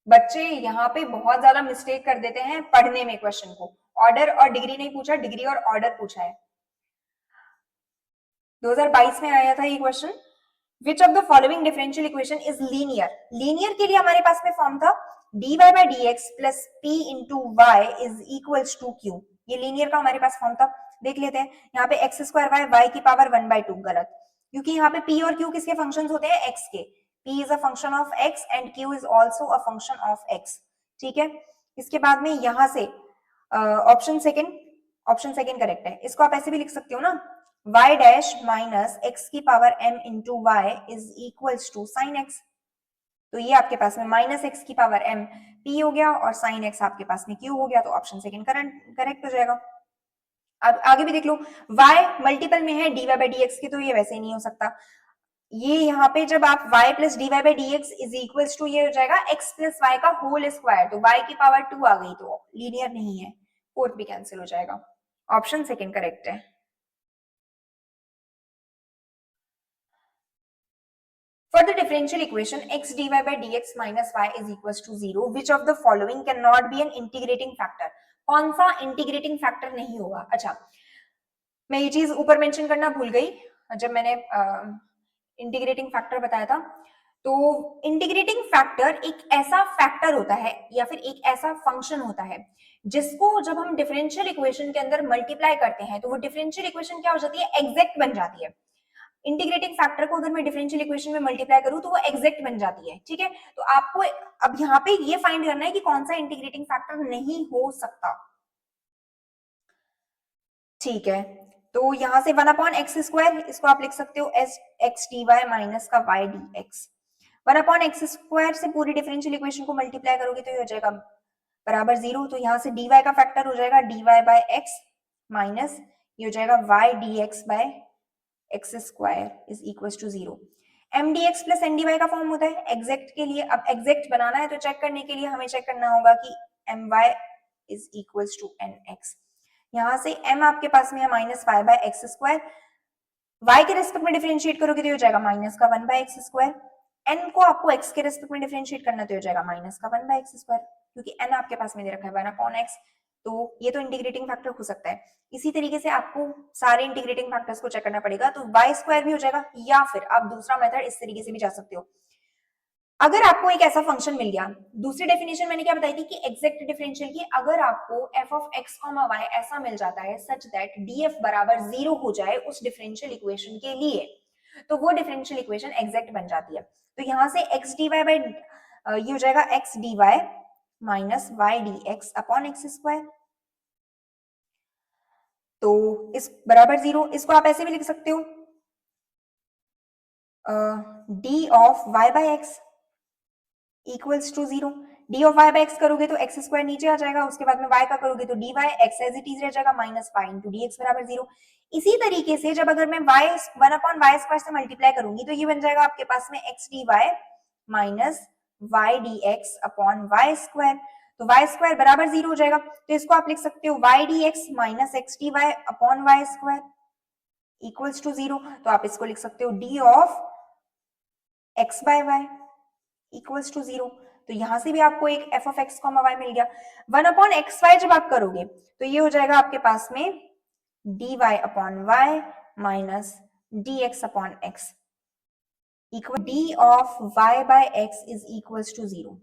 बच्चे यहाँ पे बहुत ज्यादा मिस्टेक कर देते हैं पढ़ने में क्वेश्चन को, ऑर्डर और डिग्री नहीं पूछा, डिग्री और ऑर्डर पूछा है। 2022 में आया था ये question. Which of the following differential equation is linear. Linear के लिए हमारे पास में फॉर्म था dy by dx plus p into y is equals to q। ये लीनियर का हमारे पास फॉर्म था, देख लेते हैं। यहाँ पे x स्क्वायर y y की पावर 1/2 गलत, क्योंकि यहाँ पे p और q किसके फंक्शंस होते हैं, x के। p is a function of x and q is also a function of x। ठीक है, इसके बाद में यहां से ऑप्शन सेकंड करेक्ट है। इसको आप ऐसे भी लिख सकते हो ना, y डैश माइनस x की power m into y is equals to sine x। तो ये आपके पास में माइनस x की पावर m p हो गया और साइन x आपके पास में q हो गया, तो ऑप्शन सेकंड करेक्ट हो जाएगा। अब आगे भी देख लो, y मल्टीपल में है dy by dx की, तो ये वैसे ही नहीं हो सकता। ये यहाँ पे जब आप y plus d Y by D x is equals to, ये हो जाएगा x प्लस वाई का होल स्क्वायर, तो y की पावर 2 आ गई, तो लीनियर नहीं है, फोर्थ भी कैंसिल हो जाएगा। ऑप्शन सेकंड करेक्ट है। For the differential equation x dy by dx minus y is equals to 0, which of the following cannot be an integrating factor। कौन सा इंटीग्रेटिंग फैक्टर नहीं होगा। अच्छा, मैं ये चीज ऊपर मेंशन करना भूल गई जब मैंने इंटीग्रेटिंग फैक्टर बताया था। तो इंटीग्रेटिंग फैक्टर एक ऐसा फैक्टर होता है या फिर एक ऐसा फंक्शन होता है जिसको जब हम डिफरेंशियल इक्वेशन के अंदर मल्टीप्लाई करते हैं तो वो डिफरेंशियल इक्वेशन क्या हो जाती है, एग्जैक्ट बन जाती है। इंटीग्रेटिंग फैक्टर को अगर मैं डिफरेंशियल इक्वेशन में मल्टीप्लाई करूं तो वो एग्जैक्ट बन जाती है। ठीक है, तो आपको अब यहाँ पे ये फाइंड करना है कि कौन सा इंटीग्रेटिंग फैक्टर नहीं हो सकता। ठीक है, तो यहां से 1/x², इसको आप लिख सकते हो s x d y minus का वाई डी एक्स। 1/x² से पूरी डिफरेंशियल इक्वेशन को मल्टीप्लाई करोगे तो ये हो जाएगा बराबर 0। तो यहां से dy का फैक्टर हो जाएगा dy बाय x माइनस ये हो जाएगा y dx by x² is equal to 0। m dx plus n dy का फॉर्म होता है एग्जैक्ट के लिए। अब एग्जैक्ट बनाना है तो चेक करने के लिए हमें चेक करना होगा कि my is equal to nx। यहां से m आपके पास में है minus y by x², y के रेस्पेक्ट में डिफरेंशिएट करोगे तो हो जाएगा माइनस का 1/x²। n को आपको x के रेस्पेक्ट में डिफरेंशिएट करना तो हो जाएगा माइनस का 1/x², क्योंकि n आपके पास में दे रखा है 1/x। तो ये तो इंटीग्रेटिंग फैक्टर हो सकता है। इसी तरीके से आपको सारे इंटीग्रेटिंग फैक्टर्स को चेक करना पड़ेगा, तो y² भी हो जाएगा, या फिर आप दूसरा मेथड इस तरीके से भी जा सकते हो। अगर आपको एक ऐसा फंक्शन मिल गया, दूसरी डेफिनेशन मैंने क्या बताई थी कि एग्जैक्ट डिफरेंशियल की, अगर आपको f ऑफ x, y ऐसा मिल जाता है सच दैट df बराबर 0 हो जाए उस डिफरेंशियल इक्वेशन के लिए, तो वो डिफरेंशियल इक्वेशन एग्जैक्ट बन जाती है। तो यहां से x dy बाय ये हो जाएगा x dy minus y dx upon x²। तो इस बराबर 0, इसको आप ऐसे भी लिख सकते हो d of y by x equals to 0। D of y by x करोगे तो x² नीचे आ जाएगा, उसके बाद में y का करोगे तो dy x as it is रह जाएगा माइनस y इंटू dx बराबर 0। इसी तरीके से जब अगर मैं y 1/y² से मल्टीप्लाई करूंगी तो ये बन जाएगा आपके पास में x dy minus y dx upon y²। तो y² बराबर 0 हो जाएगा, तो इसको आप लिख सकते हो y dx minus x dy upon y² equals to 0। तो आप इसको लिख सकते हो d of x by y equals to 0। तो यहां से भी आपको एक F of X comma Y मिल गया। 1/xy जब आप करोगे तो ये हो जाएगा आपके पास में dy upon y minus dx upon x equal d of y by x is equals to 0।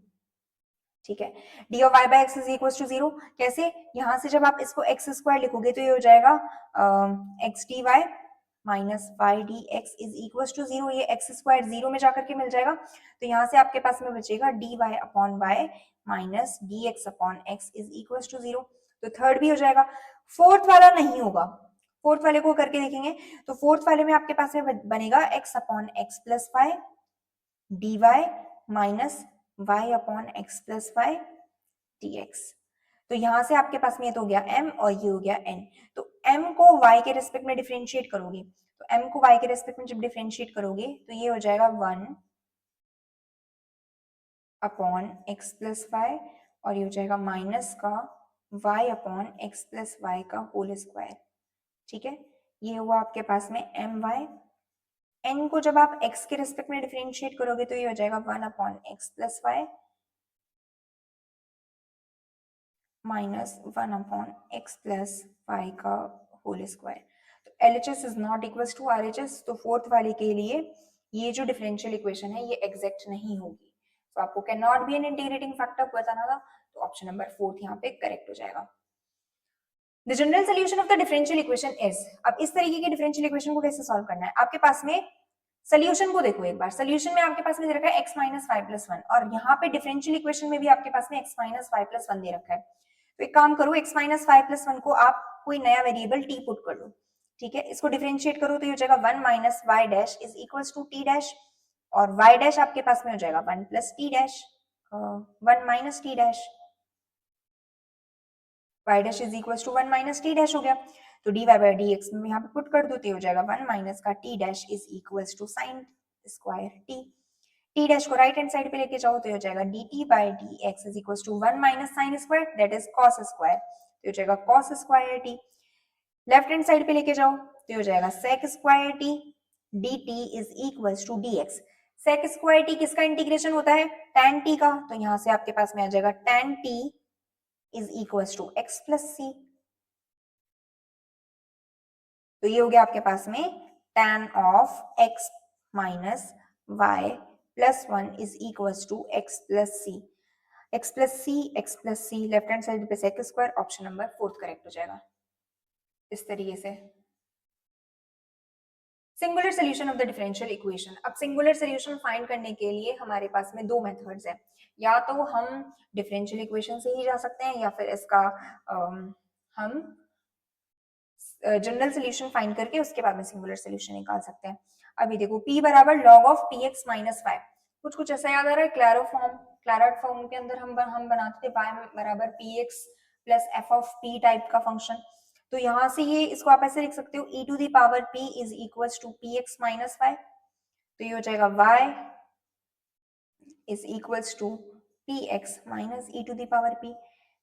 ठीक है, d of y by x is equals to 0 कैसे? यहां से जब आप इसको x स्क्वायर लिखोगे तो ये हो जाएगा x dy minus y d x is equal to 0। ये एक्स स्क्वायर 0 में जाकर के मिल जाएगा, तो यहाँ से आपके पास में बचेगा d y upon y minus d x upon x is equal to 0। तो थर्ड भी हो जाएगा। फोर्थ वाला नहीं होगा, फोर्थ वाले को करके देखेंगे। तो फोर्थ वाले में आपके पास में बनेगा x upon x plus y d y minus y upon x plus y d x. तो यहां से आपके पास में ये तो हो गया m और ये हो गया n। तो m को y के रेस्पेक्ट में डिफरेंशिएट करोगे, तो m को y के रेस्पेक्ट में जब डिफरेंशिएट करोगे तो ये हो जाएगा 1 अपॉन एक्स प्लस वाई और ये हो जाएगा माइनस का y upon x plus y का होल स्क्वायर। ठीक है, ये हुआ आपके पास में एम वाई। n को जब आप x के रेस्पेक्ट में डिफरेंशिएट करोगे तो ये हो जाएगा 1 upon x plus Y minus 1 upon x plus y का होल स्क्वायर। तो LHS is not equal to RHS। तो फोर्थ वाले के लिए ये जो डिफरेंशियल इक्वेशन है ये एग्जैक्ट नहीं होगी, तो आपको can not be an integrating factor बताना था, तो ऑप्शन नंबर फोर्थ यहाँ पे करेक्ट हो जाएगा। The general solution of the differential equation is. अब इस तरीके के डिफरेंशियल इक्वेशन को कैसे सॉल्व करना है, आपके पास में सोल्यूशन को देखो एक बार। सोल्यूशन में आपके पास में दे रखा है x minus Y plus one, और यहाँ पे डिफरेंशियल इक्वेशन में भी आपके पास में x minus Y plus one दे रखा है। तो एक काम करो, x minus Y plus one को आप कोई नया वेरिएबल t पुट कर लो। ठीक है, इसको डिफरेंशिएट करो तो ये हो जाएगा 1 minus y dash is equals to t dash, और y डैश आपके पास में हो जाएगा 1 plus t dash 1 minus t dash, y dash is equals to 1 minus t dash हो गया। तो dy बाय dx में यहाँ पे पुट कर दो तो हो जाएगा 1 माइनस का t dash is equals to sine square t। t dash को राइट हैंड साइड पे लेके जाओ तो हो जाएगा dt by dx is equals to 1 minus sine square that is cos square, तो हो जाएगा cos square t। Left hand side पे लेके जाओ तो हो जाएगा sec square t dt is equals to dx। sec square t किसका इंटीग्रेशन होता है? tan t का, तो यहाँ से आपके पास में आ जाएगा tan t is equals to x plus c। तो ये हो गया आपके पास में tan of x minus y plus 1 is equals to x plus c। x plus c left hand side पे sec square, option number fourth correct हो जाएगा। इस तरीके से singular solution of the differential equation. अब सिंगुलर सोल्यूशन फाइंड करने के लिए हमारे पास में दो मेथड्स हैं, या तो हम डिफरेंशियल इक्वेशन से ही जा सकते हैं या फिर इसका हम जनरल सोल्यूशन फाइंड करके उसके बाद में सिंगुलर सोल्यूशन निकाल सकते हैं। अभी देखो p बराबर log of px minus y, कुछ ऐसा याद आ रहा है? क्लैरेट फॉर्म के अंदर हम बनाते थे y बराबर px plus f of p type का फंक्शन। तो यहाँ से ये इसको आप ऐसे लिख सकते हो e to the power p is equals to px minus y. तो ये हो जाएगा y is equals to px minus e to the power p।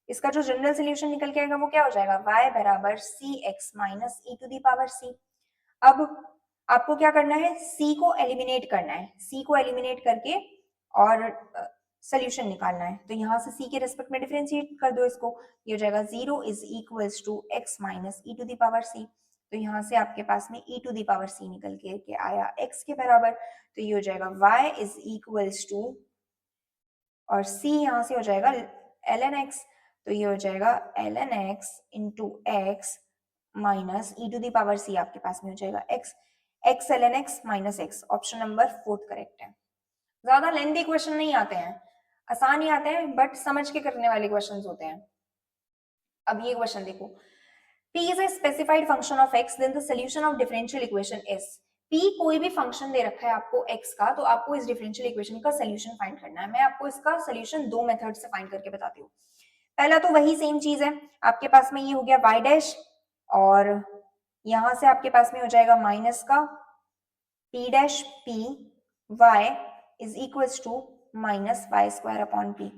इसका जो जनरल सोल्यूशन निकल के आएगा वो क्या हो जाएगा? y बराबर C X minus E to the power C. अब आपको क्या करना है? c को एलिमिनेट करना है, c को एलिमिनेट करके और सोल्यूशन निकालना है। तो यहाँ से c के रेस्पेक्ट में डिफरेंशिएट कर दो इसको, ये हो जाएगा 0 is equals to x minus E to the power c। तो यहाँ से आपके पास में e to the power c निकल के आया x के बराबर, तो ये हो जाएगा y इज इक्वल्स टू, और c यहाँ से हो जाएगा ln x, तो ये हो जाएगा ln x into x minus E to the power c आपके पास में हो जाएगा x ln x minus x। Option number fourth correct है। ज्यादा लेंथी क्वेश्चन नहीं आते हैं, आसान ही आते हैं बट समझ के करने वाले क्वेश्चंस होते हैं। अब ये क्वेश्चन देखो, p is a specified function of x then the solution of differential equation is। p कोई भी फंक्शन दे रखा है आपको x का, तो आपको इस डिफरेंशियल इक्वेशन का सोल्यूशन फाइंड करना है। मैं आपको इसका सोल्यूशन दो मेथड से फाइंड करके बताती हूँ। पहला तो वही सेम चीज है, आपके पास में ये हो गया y डैश, और यहां से आपके पास में हो जाएगा माइनस का p dash p y is equals to minus y square upon p।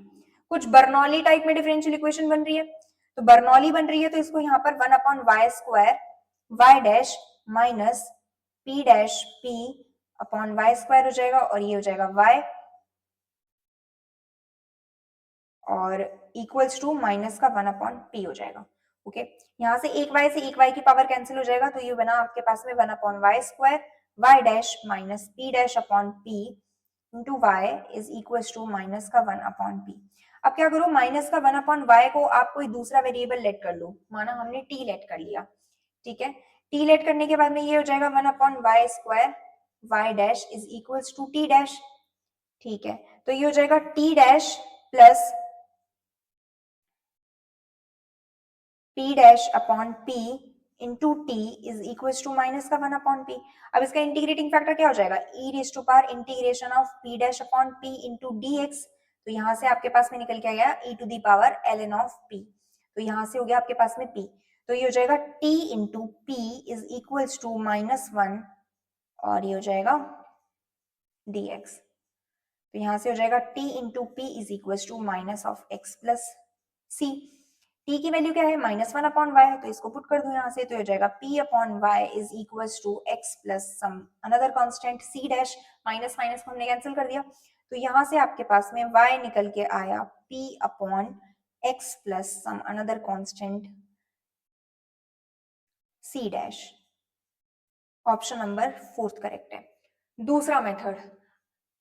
कुछ बर्नौली टाइप में डिफरेंशियल इक्वेशन बन रही है, तो बर्नौली बन रही है तो इसको यहाँ पर 1 upon y square y dash minus p dash p upon y square हो जाएगा, और ये हो जाएगा y और इक्वल्स टू माइनस का 1 अपॉन पी हो जाएगा। ओके, यहाँ से एक y से एक y की पावर कैंसिल हो जाएगा, तो ये बना आपके पास में 1 upon y square y dash minus p dash upon p into y is equals to minus का 1 अपॉन p। अब क्या करो, माइनस का 1 अपॉन y को आप कोई दूसरा वेरिएबल लेट कर लो, माना हमने t लेट कर लिया, ठीक है। t लेट करने के बाद में ये हो जाएगा 1 upon y square y dash is equals to t dash, ठीक है। तो ये हो जाएगा t dash plus p dash upon p into t is equal to minus का 1 अपॉन p। अब इसका इंटीग्रेटिंग फैक्टर क्या हो जाएगा, e raise to power integration of p dash upon p into dx। तो यहाँ से आपके पास में निकल के आया e to the power ln of p, तो यहाँ से हो गया आपके पास में p, तो ये हो जाएगा t into p is equal to minus 1 और ये हो जाएगा dx। तो यहाँ से हो जाएगा t into p is equal to minus of x plus c. t की वैल्यू क्या है, माइनस 1 अपॉन वाई, तो इसको पुट कर दो यहाँ से, तो हो जाएगा p upon y is equal to x plus some another constant c dash, minus minus को हमने कैंसिल कर दिया, तो यहाँ से आपके पास में y निकल के आया p upon x plus some another constant c dash. Option number 4 correct है। दूसरा मेथड,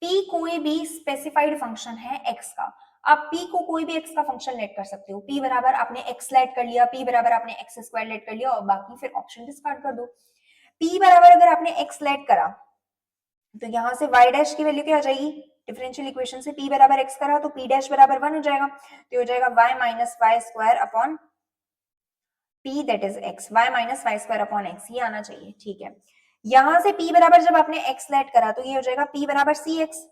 p कोई भी स्पेसिफाइड फंक्शन है x का, आप p को कोई भी x का फंक्शन लेट कर सकते हो, p बराबर आपने x लेट कर लिया, p बराबर आपने x स्क्वायर लेट कर लिया और बाकी फिर ऑप्शन डिस्कार्ड कर दो। p बराबर अगर आपने x लेट करा तो यहाँ से y डैश की वैल्यू क्या आ जाएगी, डिफरेंशियल इक्वेशन से p बराबर x करा तो p डैश बराबर 1 हो जाएगा, तो हो जाएगा y minus y square upon p that is x, y minus y square upon x, ये आना चाहिए, ठीक है। यहाँ से p बराबर जब आपने x लेट करा तो ये हो जाएगा p बराबर cx,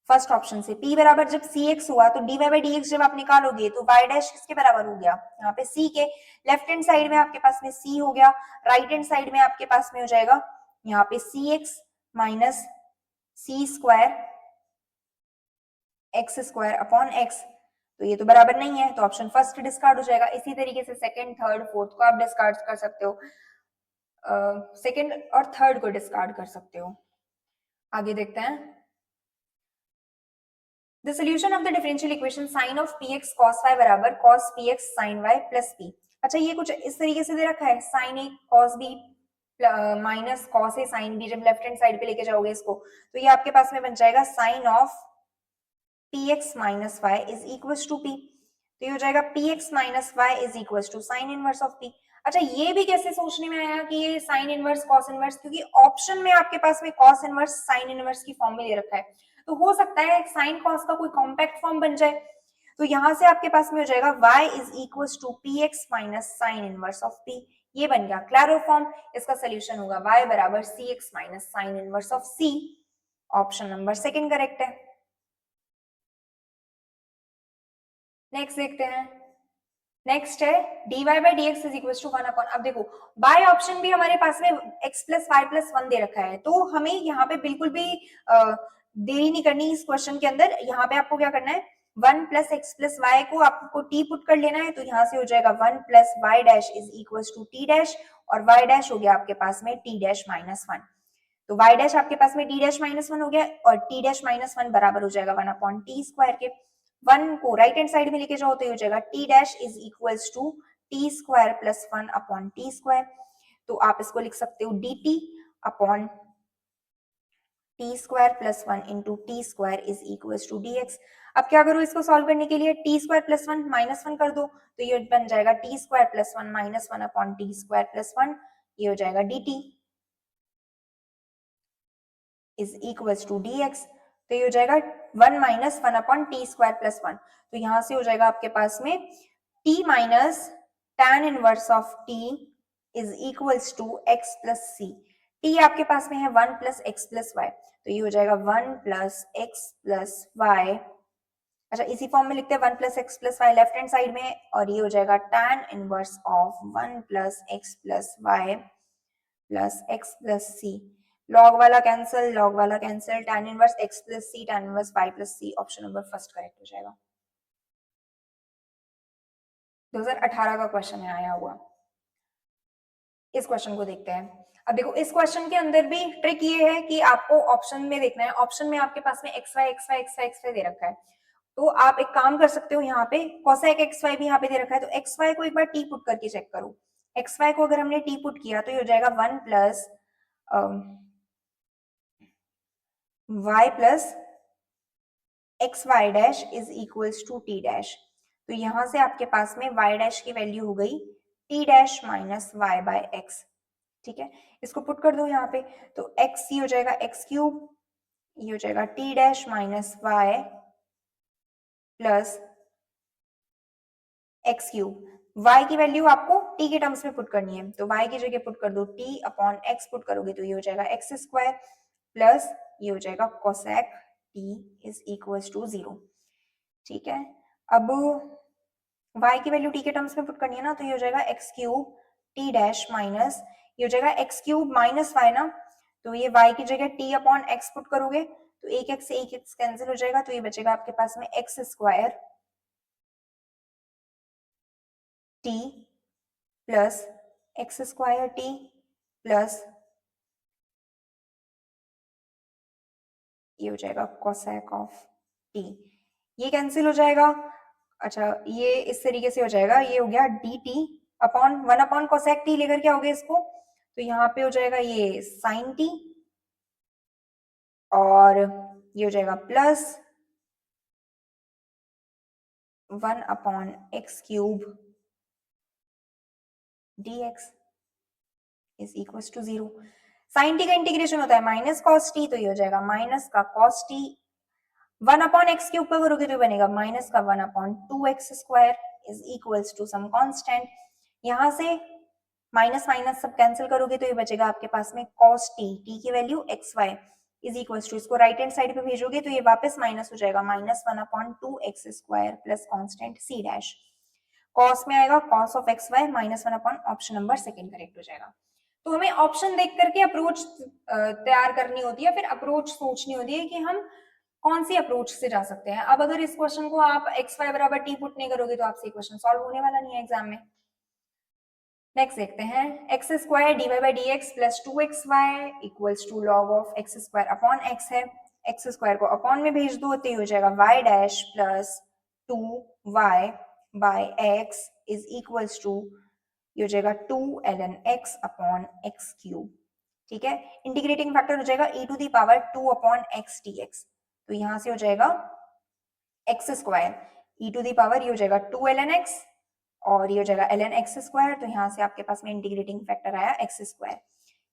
फर्स्ट ऑप्शन से p बराबर जब cx हुआ तो dy बाई dx जब आप निकालोगे तो y डैश किसके बराबर हो गया, यहाँ पे c के, लेफ्ट हैंड साइड में आपके पास में c हो गया, राइट हैंड साइड में आपके पास में हो जाएगा यहाँ पे cx minus c square x square upon x, तो ये तो बराबर नहीं है, तो ऑप्शन फर्स्ट डिस्कार्ड हो जाएगा। इसी तरीके से सेकंड थर्ड फोर्थ को आप डिस्कार्ड कर सकते हो, सेकंड और थर्ड को डिस्कार्ड कर सकते हो। आगे देखते हैं, The solution of the differential equation sin of px cos y बराबर cos px sin y plus p। अच्छा, ये कुछ इस तरीके से दे रखा है, sin a cos b minus cos a sin b, जब लेफ्ट हैंड साइड पे लेके जाओगे इसको तो ये आपके पास में बन जाएगा sin of px minus y is equal to p, तो ये हो जाएगा px minus y is equal to sin inverse of p। अच्छा, ये भी कैसे सोचने में आया कि ये sin इनवर्स cos इनवर्स, क्योंकि ऑप्शन में आपके पास में cos इनवर्स sin इनवर्स की फॉर्म में दे रखा है, तो हो सकता है साइन कॉस का कोई कॉम्पैक्ट फॉर्म बन जाए, तो यहां से आपके पास में हो जाएगा y is equal to P x minus sine inverse of p, ये बन गया क्लैरो फॉर्म। इसका सोल्यूशन होगा y बराबर C X minus sine inverse of c। Option number second correct है। नेक्स्ट देखते हैं, नेक्स्ट है dy by dx is equal to 1 upon, अब देखो बाय ऑप्शन भी हमारे पास में x प्लस वाई प्लस 1 दे रखा है, तो हमें यहाँ पे बिल्कुल भी देरी नहीं करनी इस क्वेश्चन के अंदर। यहाँ पे आपको क्या करना है, 1 प्लस एक्स प्लस वाई को आपको t पुट कर लेना है, तो यहाँ से हो जाएगा 1 plus y dash is equal to t dash, और y डैश हो गया आपके पास में t डैश माइनस 1, तो y डैश आपके पास में t डैश माइनस 1 हो गया और t डैश माइनस 1 बराबर हो जाएगा 1 अपॉन टी स्क्वायर के। 1 को राइट हैंड साइड में लेके जाओ तो ये हो जाएगा t dash is equals to t square plus 1 upon t square, तो आप इसको लिख सकते हो dt upon t square plus 1 into t square is equals to dx। अब क्या करो, इसको सॉल्व करने के लिए टी स्क्वायर प्लस 1 माइनस 1 कर दो, तो ये बन जाएगा t square plus 1 minus 1 upon t square plus 1, ये हो जाएगा dt is equals to dx, तो ये हो जाएगा 1 minus 1 upon t square plus 1, तो यहां से हो जाएगा आपके पास में t minus tan inverse of t is equals to x plus c। t आपके पास में है 1 प्लस एक्स प्लस वाई, तो ये हो जाएगा 1 प्लस एक्स प्लस वाई, अच्छा इसी फॉर्म में लिखते हैं 1 plus x plus Y left hand side में, और ये हो जाएगा tan inverse of 1 plus x plus Y plus x plus C, log वाला कैंसिल, लॉग वाला cancel, tan inverse x plus C, tan inverse y plus C, option number first correct हो जाएगा। 2018 का क्वेश्चन है आया हुआ, इस क्वेश्चन को देखते हैं। अब देखो इस क्वेश्चन के अंदर भी ट्रिक ये है कि आपको ऑप्शन में देखना है, ऑप्शन में आपके पास में एक्स वाई दे रखा है, तो आप एक काम कर सकते हो, यहाँ पे cosec xy भी यहाँ पे दे रखा है, तो xy को एक बार t पुट करके चेक करो। xy को अगर हमने t पुट किया तो ये हो जाएगा 1 plus y plus x y dash is equals to t dash. तो यहां से आपके पास में y डैश की वैल्यू हो गई t dash minus y by x. ठीक है, इसको पुट कर दो यहाँ पे, तो x ये हो जाएगा एक्स क्यूब, ये हो जाएगा t dash minus Y plus x cube. y की वैल्यू आपको t के टर्म्स में पुट करनी है, तो y की जगह पुट कर दो t अपॉन x पुट करोगे तो ये हो जाएगा एक्स स्क्वायर प्लस ये हो जाएगा cosec t is equals to 0। ठीक है, अब y की वैल्यू t के टर्म्स में पुट करनी है ना, तो ये हो जाएगा x cube t dash minus ये हो जाएगा एक्स क्यूब माइनस वाई ना, तो ये y की जगह t अपॉन x पुट करोगे तो एक x से एक x कैंसिल हो जाएगा, तो ये बचेगा आपके पास में x square t plus x square t plus ये हो जाएगा कोसेक ऑफ t, ये कैंसिल हो जाएगा। अच्छा, ये इस तरीके से हो जाएगा, ये हो गया D T upon 1 upon cosec T, लेकर क्या हो गया इसको, तो यहाँ पे हो जाएगा ये साइन टी और ये हो जाएगा plus 1 upon x cube d x is equal to 0। Sine t का इंटीग्रेशन होता है माइनस कॉस टी, तो ये हो जाएगा माइनस का cos t 1 upon x cube पर करोगे तो बनेगा माइनस का 1 upon 2x square is equals to some constant. यहां से माइनस माइनस सब कैंसिल करोगे तो ये बचेगा आपके पास में cos t की value xy is equals to, इसको राइट हैंड साइड पे भेजोगे तो ये वापस माइनस हो जाएगा minus 1 upon 2x square plus constant c dash. cos में आएगा cos of xy minus 1 upon option number second correct हो जाएगा। तो हमें ऑप्शन देख करके अप्रोच तैयार करनी होती है, फिर अप्रोच सोचनी होती है कि हम कौन सी अप्रोच से जा सकते हैं। अब अगर इस क्वेश्चन को आप एक्स वाई बराबर टी पुट नहीं करोगे तो आपसे ये क्वेश्चन सॉल्व होने वाला नहीं है एग्जाम में। नेक्स्ट देखते हैं, x square d Y by D x plus 2xy equals to log of x square upon x है। एक्स स्क्वायर को अपॉन में भेज दो तो ये हो जाएगा y dash plus 2y by x is equals to ये हो जाएगा 2ln x upon x cube. ठीक है, इंटीग्रेटिंग फैक्टर हो जाएगा e to the power 2 upon x D x, तो यहां से हो जाएगा x square e to the power ये हो जाएगा 2ln x और ये हो जाएगा ln x स्क्वायर, तो यहाँ से आपके पास में इंटीग्रेटिंग फैक्टर आया एक्स स्क्वायर।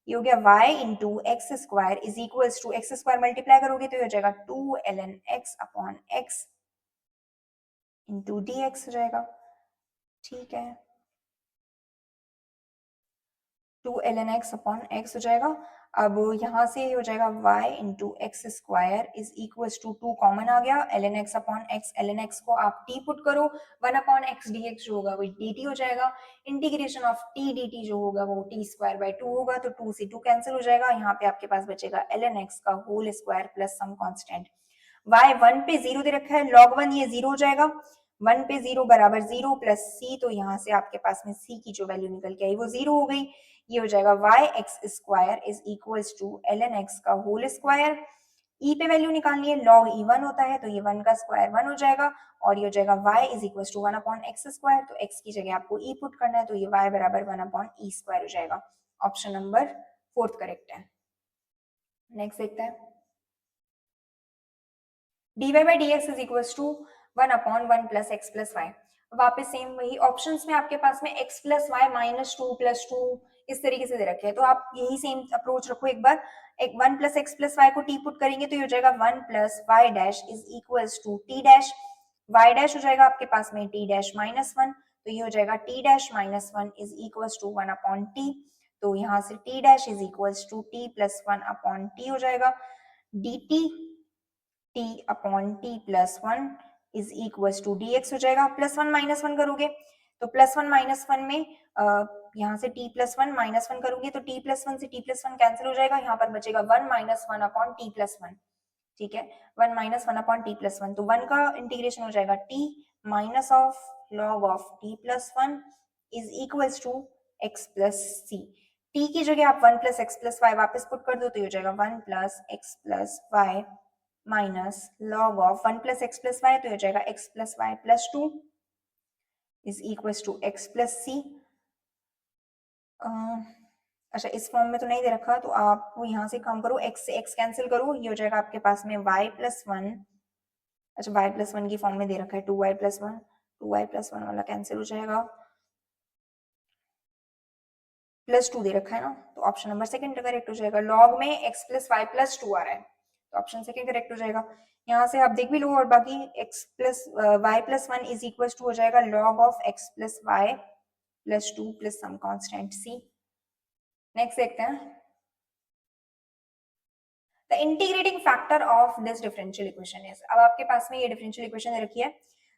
ये हो गया y into x square is equals to x square multiply करोगे तो ये हो जाएगा 2ln x upon x into d x हो जाएगा। ठीक है, 2ln x अपॉन x हो जाएगा। अब यहाँ से हो जाएगा y into x square is equals to 2 common आ गया, ln x upon x, ln x को आप t पुट करो 1 अपॉन x dx जो होगा वो dt हो जाएगा। इंटीग्रेशन ऑफ t dt जो होगा वो t स्क्वायर बाय 2 होगा, तो 2 से 2 कैंसिल हो जाएगा। यहाँ पे आपके पास बचेगा ln x का whole square plus some constant. y 1 पे 0 दे रखा है, log 1 ये 0 हो जाएगा, 1 पे 0 बराबर 0 प्लस c, तो यहाँ से आपके पास में c की जो वैल्यू निकल के आई वो 0 हो गई। ये हो जाएगा y x square is equals to ln x का होल स्क्वायर। ई पे वैल्यू निकालनी है, log e1 होता है तो ये 1 का स्क्वायर 1 हो जाएगा और ये हो जाएगा y is equals to 1 upon x square, तो x की जगह आपको e पुट करना है तो ये y बराबर 1 अपॉन e स्क्वायर हो जाएगा। ऑप्शन नंबर 4 करेक्ट है। नेक्स्ट देखते हैं, dy by D x is equals to 1 upon 1 plus x plus Y. वापस सेम वही ऑप्शंस में आपके पास में x plus Y minus 2 plus 2 इस तरीके से दे रखे हैं, तो आप यही सेम अप्रोच रखो एक बार। एक 1 प्लस एक्स प्लस वाई को टी पुट करेंगे तो ये हो जाएगा 1 plus y dash is equals to t dash, y dash हो जाएगा आपके पास में टी डैश माइनस 1, तो ये हो जाएगा t dash minus 1 is equals to 1 upon t, तो यहाँ से t dash is equals to t plus 1 upon t हो जाएगा। D t t upon t plus 1 is equals to dx हो जाएगा। प्लस 1 माइनस 1 करोगे तो प्लस 1 माइनस 1 में यहाँ से t प्लस 1 माइनस 1 करोगे तो t प्लस 1 से t प्लस 1 कैंसिल हो जाएगा, यहाँ पर बचेगा 1 माइनस 1 अपॉन t प्लस 1। ठीक है, 1 माइनस 1 अपॉन t प्लस 1, तो 1 का इंटीग्रेशन हो जाएगा t minus of log of t plus 1 is equals to x plus c। t की जगह आप 1 प्लस एक्स प्लस वाई वापस पुट कर दो तो ये हो जाएगा 1 plus x plus Y minus log of 1 plus x plus Y, तो हो जाएगा x plus Y plus 2 is equal to x plus सी। अच्छा, इस फॉर्म में तो नहीं दे रखा, तो आप यहाँ से काम करो, x से x कैंसिल करो, ये हो जाएगा आपके पास में y प्लस वन। अच्छा, y प्लस वन की फॉर्म में दे रखा है 2y plus one, 2y plus one वाला कैंसिल हो जाएगा, प्लस 2 दे रखा है ना, तो ऑप्शन नंबर सेकंड करेक्ट हो जाएगा। लॉग में x प्लस वाई प्लस 2 आ रहा है, तो ऑप्शन सेकंड करेक्ट हो जाएगा। यहाँ से आप देख भी लो, और बाकी x plus Y plus one is equal to हो जाएगा log of x plus Y plus 2 plus some constant c। Next देखते हैं, the integrating factor of this differential equation is. अब आपके पास में ये डिफरेंशियल इक्वेशन रखी है,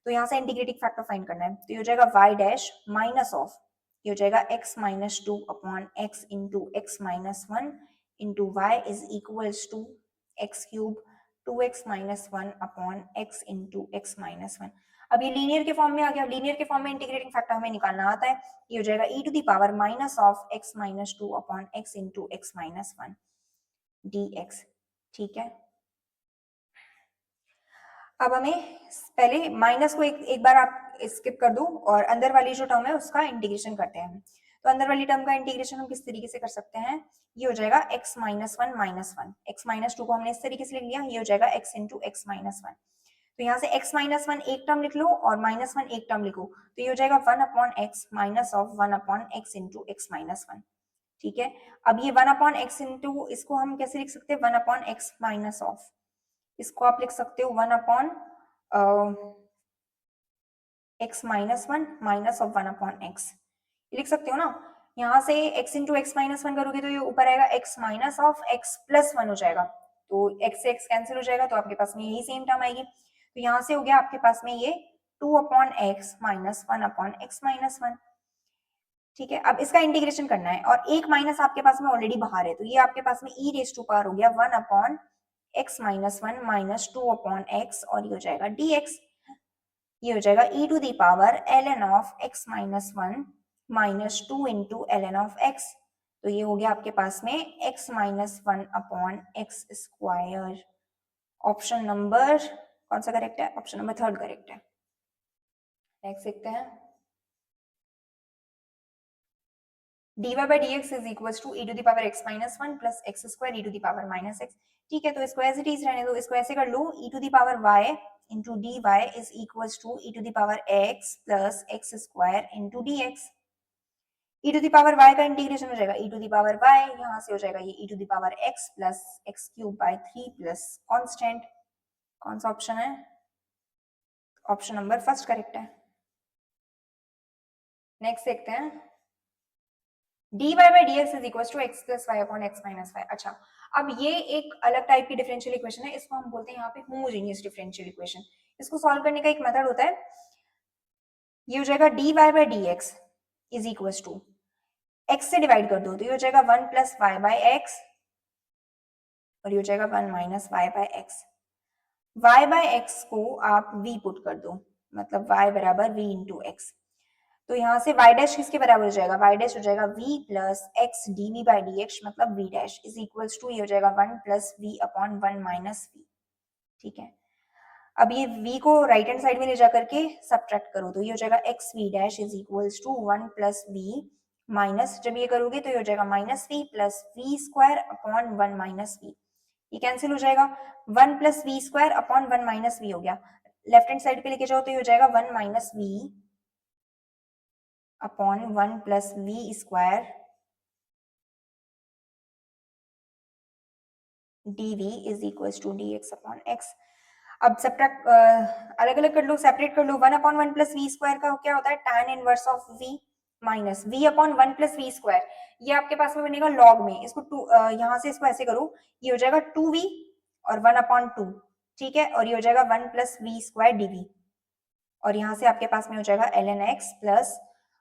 तो यहाँ से इंटीग्रेटिंग फैक्टर फाइंड करना है, तो ये हो जाएगा y डैश माइनस ऑफ, ये हो जाएगा x minus 2 upon x into x minus 1 into y is equals to x cube 2x minus 1 upon x into x minus 1। अब ये लीनियर के फॉर्म में आ गया, लीनियर के फॉर्म में इंटीग्रेटिंग फैक्टर हमें निकालना आता है, ये हो जाएगा e to the power minus of x minus 2 upon x into x minus 1 dx। ठीक है, अब हमें पहले माइनस को एक बार आप स्किप कर दो, और अंदर वाली जो टर्म है उसका इंटीग्रेशन करते हैं। तो अंदर वाली टर्म का इंटीग्रेशन हम किस तरीके से कर सकते हैं, ये हो जाएगा x minus one minus one, x minus two को हमने इस तरीके से लिख लिया, ये हो जाएगा x into x minus one. तो यहाँ से x माइनस वन एक टर्म लिख लो और माइनस वन एक टर्म लिखो, तो ये हो जाएगा 1 upon x minus of 1 upon x into x minus one. ठीक है, अब ये 1 अपॉन एक्स इंटू, इसको हम कैसे लिख सकते हैं, 1 अपॉन एक्स माइनस ऑफ, इसको आप लिख सकते हो 1 upon x minus one minus of 1 upon x, लिख सकते हो ना। यहाँ से x into x minus one करोगे तो ये ऊपर आएगा x minus of x plus one हो जाएगा, तो x से x कैंसिल हो जाएगा, तो आपके पास में यही सेम टर्म आएगी। तो यहाँ से हो गया आपके पास में ये 2 upon x minus 1 upon x minus 1। ठीक है, अब इसका इंटीग्रेशन करना है, और एक माइनस आपके पास में ऑलरेडी बाहर है, तो ये आपके पास में e रेज टू पावर हो गया 1 upon x minus one minus 2 upon x, और ये हो जाएगा dx। ये हो जाएगा e to the power ln of x minus one minus 2 into ln of x, तो ये हो गया आपके पास में x minus one upon x square. Option number कौन सा करेक्ट है, ऑप्शन नंबर थर्ड करेक्ट है। नेक्स्ट देखते हैं, dy by dx is equals to e to the power x minus 1 plus x square e to the power minus x। ठीक है, तो इसको एज इट इज रहने दो, इसको ऐसे कर लो, e to the power y into dy is equals to e to the power x plus x square into dx। e to the power y का इंटीग्रेशन हो जाएगा e to the power y, यहाँ से हो जाएगा ये e to the power x plus x cube by 3 plus constant। कौन सा ऑप्शन है, ऑप्शन नंबर फर्स्ट करेक्ट है। नेक्स्ट देखते हैं, dy by dx is equals to x plus y upon x minus y। अच्छा, अब ये एक अलग टाइप की डिफरेंशियल इक्वेशन है, इसको हम बोलते हैं यहाँ पे होमोजेनियस डिफरेंशियल इक्वेशन। इसको सॉल्व करने का एक मेथड होता है, ये हो जाएगा dy by dx is equals to x से डिवाइड कर दो, तो ये हो जाएगा 1 प्लस वाई बाई एक्स, और ये हो जाएगा 1 minus y by x. y by x को आप v पुट कर दो, मतलब y बराबर v इंटू एक्स, तो यहाँ से y डैश किसके बराबर हो जाएगा, y डैश हो जाएगा v plus x d v by D x, मतलब v dash is equals to, ये हो जाएगा 1 plus v upon 1 minus v। ठीक है, अब ये v को राइट हैंड साइड में ले जा करके सब्ट्रैक्ट करो, तो ये हो जाएगा x v dash is equals to 1 plus v minus, जब ये करोगे तो ये हो जाएगा minus v plus v square upon 1 minus v, ये कैंसिल हो जाएगा, 1 plus v square upon 1 minus v हो गया, लेफ्ट हैंड साइड पे लेके जाओ तो ये हो जाएगा 1 minus v upon 1 plus v square dv is equals to dx upon x। अब सब्ट्रैक्ट अलग अलग कर लो, सेपरेट कर लो, 1 अपॉन 1 प्लस वी स्क्वायर का क्या होता है, tan inverse of v minus v upon 1 plus v square, ये आपके पास में बनेगा लॉग में, इसको यहाँ से इसको ऐसे करो, ये हो जाएगा 2v और 1 अपॉन 2। ठीक है, और ये हो जाएगा 1 प्लस वी स्क्वायर dv, और यहाँ से आपके पास में हो जाएगा ln x plus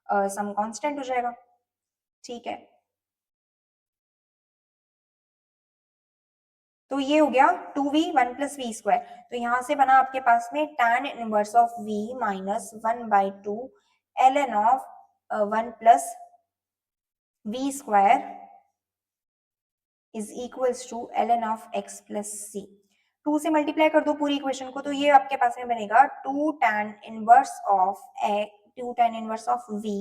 some constant हो जाएगा। ठीक है, तो ये हो गया 2v 1 प्लस वी स्क्वायर, तो यहाँ से बना आपके पास में tan inverse of v minus 1 by 2 ln of 1 plus v square is equals to ln of x plus c। 2 से मल्टीप्लाई कर दो पूरी इक्वेशन को, तो ये आपके पास में बनेगा 2 tan inverse of v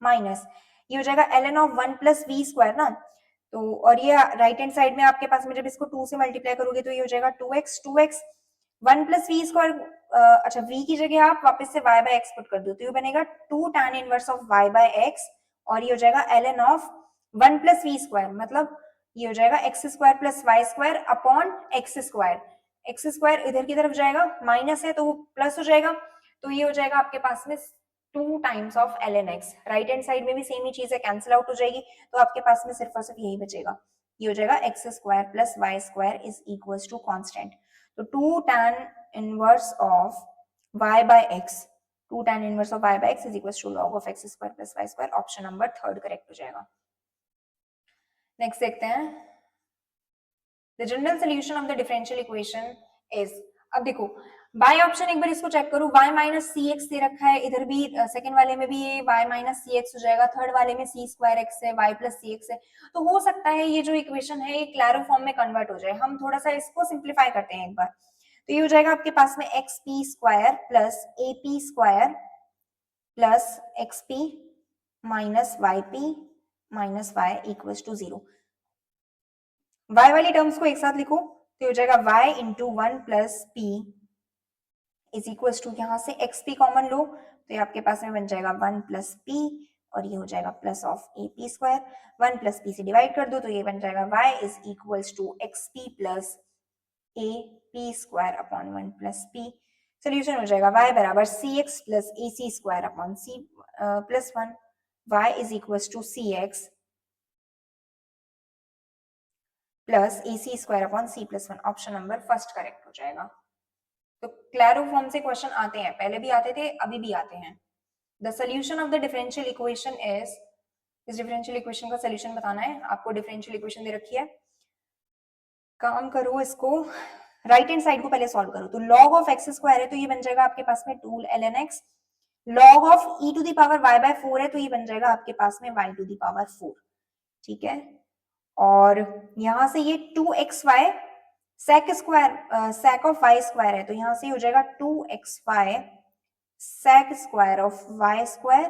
minus ये हो जाएगा ln of 1 plus v square ना, तो और ये राइट हैंड साइड में आपके पास में जब इसको 2 से मल्टीप्लाई करोगे तो ये हो जाएगा 2x 1 प्लस वी स्क्वायर, अच्छा v की जगह आप वापस से y बाय x पुट कर दो, तो ये बनेगा 2 tan inverse of y by x और ये हो जाएगा ln of 1 plus v square, मतलब ये हो जाएगा x square plus y square upon x square इधर की तरफ जाएगा, माइनस है तो वो प्लस हो जाएगा, तो ये हो जाएगा आपके पास में 2 times of ln x। Right hand side में भी सेम ही चीज है, कैंसिल आउट हो जाएगी, तो आपके पास में सिर्फ और सिर्फ यही बचेगा, ये हो जाएगा x square plus y square is equal to constant, तो 2 tan inverse of y by x 2 tan inverse of y by x is equal to log of x square plus y square, option number 3 correct हो जाएगा। Next देखते हैं, the general solution of the differential equation is, अब देखो by option एक बार इसको check करो, y minus सी x दे रखा है, इधर भी सेकंड वाले में भी ये y माइनस सी एक्स हो जाएगा, थर्ड वाले में सी स्क्वायर एक्स है, y प्लस सी एक्स है, तो हो सकता है ये जो इक्वेशन है ये क्लैरो फॉर्म में कन्वर्ट हो जाए। हम थोड़ा सा इसको सिंप्लीफाई करते हैं एक बार, तो ये हो जाएगा आपके पास में x p square plus A P square plus x p minus y p minus y equal to 0। y वाली टर्म्स को एक साथ लिखो तो हो जाएगा y into 1 plus p is equal to, यहाँ से एक्स पी कॉमन लो तो ये आपके पास में बन जाएगा 1 प्लस पी और ये हो जाएगा plus of A P square, 1 plus P से डिवाइड कर दो तो ये बन जाएगा y is equal to X P plus A P square upon 1 plus P. Solution हो जाएगा y बराबर C X plus A C square upon C plus 1, y is equal to C X plus A C square upon C plus 1, option number first correct हो जाएगा। तो क्लैरो form से question आते हैं, पहले भी आते थे अभी भी आते हैं। The solution of the differential equation is, इस डिफरेंशियल इक्वेशन का सोल्यूशन बताना है आपको, डिफरेंशियल इक्वेशन दे रखी है, काम करो इसको राइट हैंड साइड को पहले सॉल्व करो, तो log ऑफ एक्स स्क्वायर है तो ये बन जाएगा आपके पास में 2 ln x, log of e to the power y by 4 है तो ये बन जाएगा आपके पास में y टू द पावर 4, ठीक है, और यहां से ये 2xy sec square sec of y square है तो यहां से हो जाएगा 2xy sec square of y square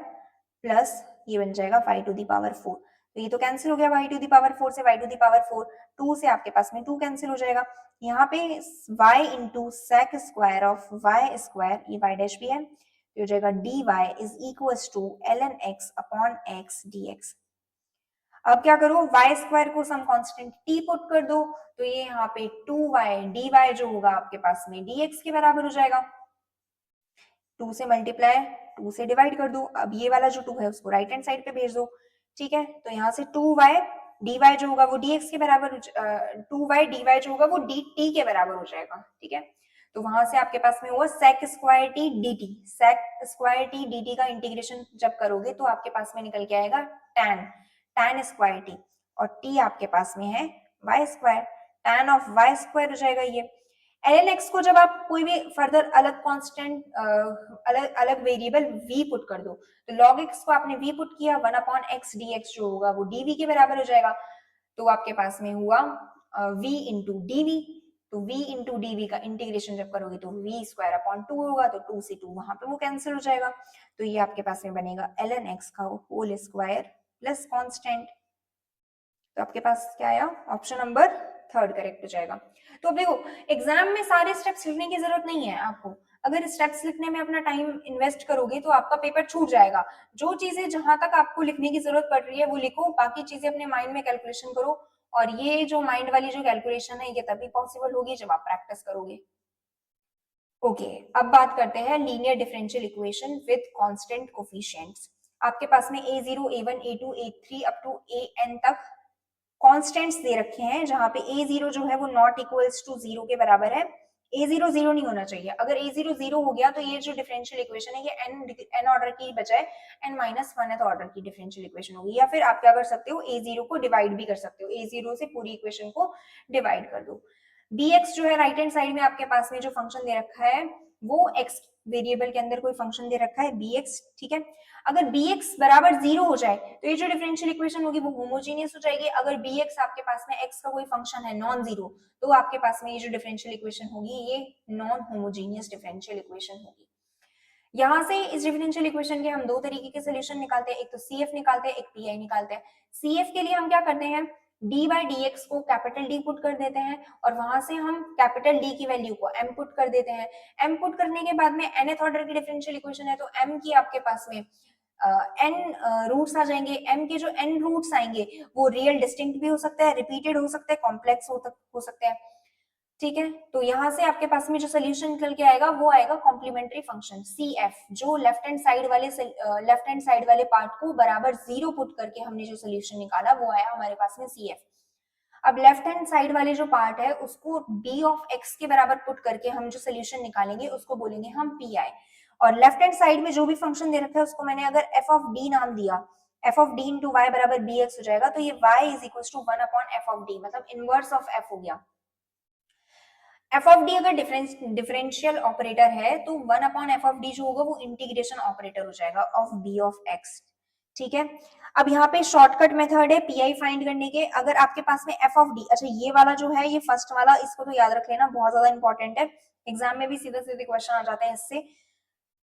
plus ये बन जाएगा y टू द पावर 4, तो ये तो कैंसिल हो गया, y टू द पावर 4 से y टू द पावर 4, 2 से आपके पास में 2 कैंसिल हो जाएगा, यहाँ पे y into sec square of y square ये y डैश भी है, तो हो जाएगा dy is equal to ln x upon x dx। अब क्या करो, y स्क्वायर को सम कांस्टेंट t पुट कर दो तो ये यहाँ पे 2y dy जो होगा आपके पास में dx के बराबर हो जाएगा, 2 से मल्टीप्लाई 2 से डिवाइड कर दो, अब ये वाला जो 2 है उसको राइट हैंड साइड पे भेज दो, ठीक है, तो यहाँ से 2y dy जो होगा वो dx के बराबर 2y dy जो होगा वो dt के बराबर हो जाएगा, ठीक है, तो वहां से आपके पास में हुआ sec square t dt, sec square t dt का इंटीग्रेशन जब करोगे तो आपके पास में निकल के आएगा tan स्क्वायर t और t आपके पास में है y square, tan of y square हो जाएगा ये। ln x को जब आप कोई भी फर्दर अलग कांस्टेंट अलग वेरिएबल v पुट कर दो तो log x को आपने v पुट किया, 1 अपॉन x dx जो होगा वो dv के बराबर हो जाएगा, तो आपके पास में हुआ v इंटू dv, तो v इंटू dv का इंटीग्रेशन जब करोगे तो v स्क्वायर अपॉन 2 होगा, तो 2 से 2 वहां पे वो कैंसिल हो जाएगा, तो ये आपके पास में बनेगा ln x का होल स्क्वायर प्लस कांस्टेंट, तो आपके पास क्या आया, ऑप्शन नंबर 3 करेक्ट हो जाएगा। तो अब देखो एग्जाम में सारे स्टेप्स लिखने की जरूरत नहीं है आपको, अगर स्टेप्स लिखने में अपना टाइम इन्वेस्ट करोगे तो आपका पेपर छूट जाएगा, जो चीजें जहां तक आपको लिखने की जरूरत पड़ रही है वो लिखो, बाकी चीजें अपने माइंड में कैलकुलेशन करो, और ये जो माइंड वाली जो कैलकुलेशन है ये तभी पॉसिबल होगी जब आप प्रैक्टिस करोगे। ओके, अब बात करते हैं linear differential equation with constant coefficients. आपके पास में a0 a1 a2 a3 up to an तक कांस्टेंट्स दे रखे हैं, जहां पे a0 जो है वो नॉट इक्वल्स टू 0 के बराबर है, a0 0 नहीं होना चाहिए, अगर a0 0 हो गया तो ये जो डिफरेंशियल इक्वेशन है ये n ऑर्डर की बजाय n-1th ऑर्डर की डिफरेंशियल इक्वेशन होगी, या फिर आप क्या कर सकते हो a0 को डिवाइड भी कर सकते हो, a0 से पूरी इक्वेशन को डिवाइड कर दो। bx जो है राइट हैंड साइड में आपके पास में जो फंक्शन दे रखा है वो x वेरिएबल के अंदर कोई फंक्शन दे रखा है bx, ठीक है। अगर bx बराबर 0 हो जाए तो ये जो डिफरेंशियल इक्वेशन होगी वो होमोजीनियस हो जाएगी। अगर bx आपके पास में x का कोई फंक्शन है नॉन जीरो, तो आपके पास में ये जो डिफरेंशियल इक्वेशन होगी ये नॉन होमोजीनियस डिफरेंशियल इक्वेशन होगी। यहाँ से इस डिफरेंशियल इक्वेशन के हम दो तरीके के सोल्यूशन निकालते हैं, एक तो CF निकालते हैं, एक PI निकालते हैं। CF के लिए हम क्या करते हैं, d बाई डी एक्स को कैपिटल D पुट कर देते हैं और वहां से हम कैपिटल D की वैल्यू को m पुट कर देते हैं। m पुट करने के बाद में nth ऑर्डर की डिफरेंशियल इक्वेशन है तो m की आपके पास में n रूट्स आ जाएंगे। m के जो n रूट्स आएंगे वो रियल डिस्टिंक्ट भी हो सकता है, रिपीटेड हो सकता है, कॉम्प्लेक्स हो सकता है, ठीक है। तो यहां से आपके पास में जो सोल्यूशन निकल के आएगा वो आएगा कॉम्प्लीमेंट्री फंक्शन CF, जो लेफ्ट हैंड साइड वाले पार्ट को बराबर 0 पुट करके हमने जो सोल्यूशन निकाला वो आया हमारे पास में CF। अब लेफ्ट हैंड साइड वाले जो पार्ट है उसको b ऑफ x के बराबर पुट करके हम जो सोल्यूशन निकालेंगे उसको बोलेंगे हम PI। और लेफ्ट हैंड साइड में जो भी फंक्शन दे रखा है उसको मैंने अगर f ऑफ d नाम दिया, f of d into y बराबर bx हो जाएगा, तो ये y is equal to 1 upon f of d, मतलब इनवर्स ऑफ f हो गया। एफ ऑफ डी अगर डिफरेंशियल ऑपरेटर है तो 1 अपॉन एफ ऑफ डी जो होगा वो इंटीग्रेशन ऑपरेटर हो जाएगा ऑफ बी ऑफ एक्स, ठीक है। अब यहाँ पे शॉर्टकट मेथड है पीआई फाइंड करने के। अगर आपके पास में एफ ऑफ डी, अच्छा ये वाला जो है ये फर्स्ट वाला, इसको तो याद रख लेना, बहुत ज्यादा इंपॉर्टेंट है, एग्जाम में भी सीधे सीधे क्वेश्चन आ जाते हैं इससे।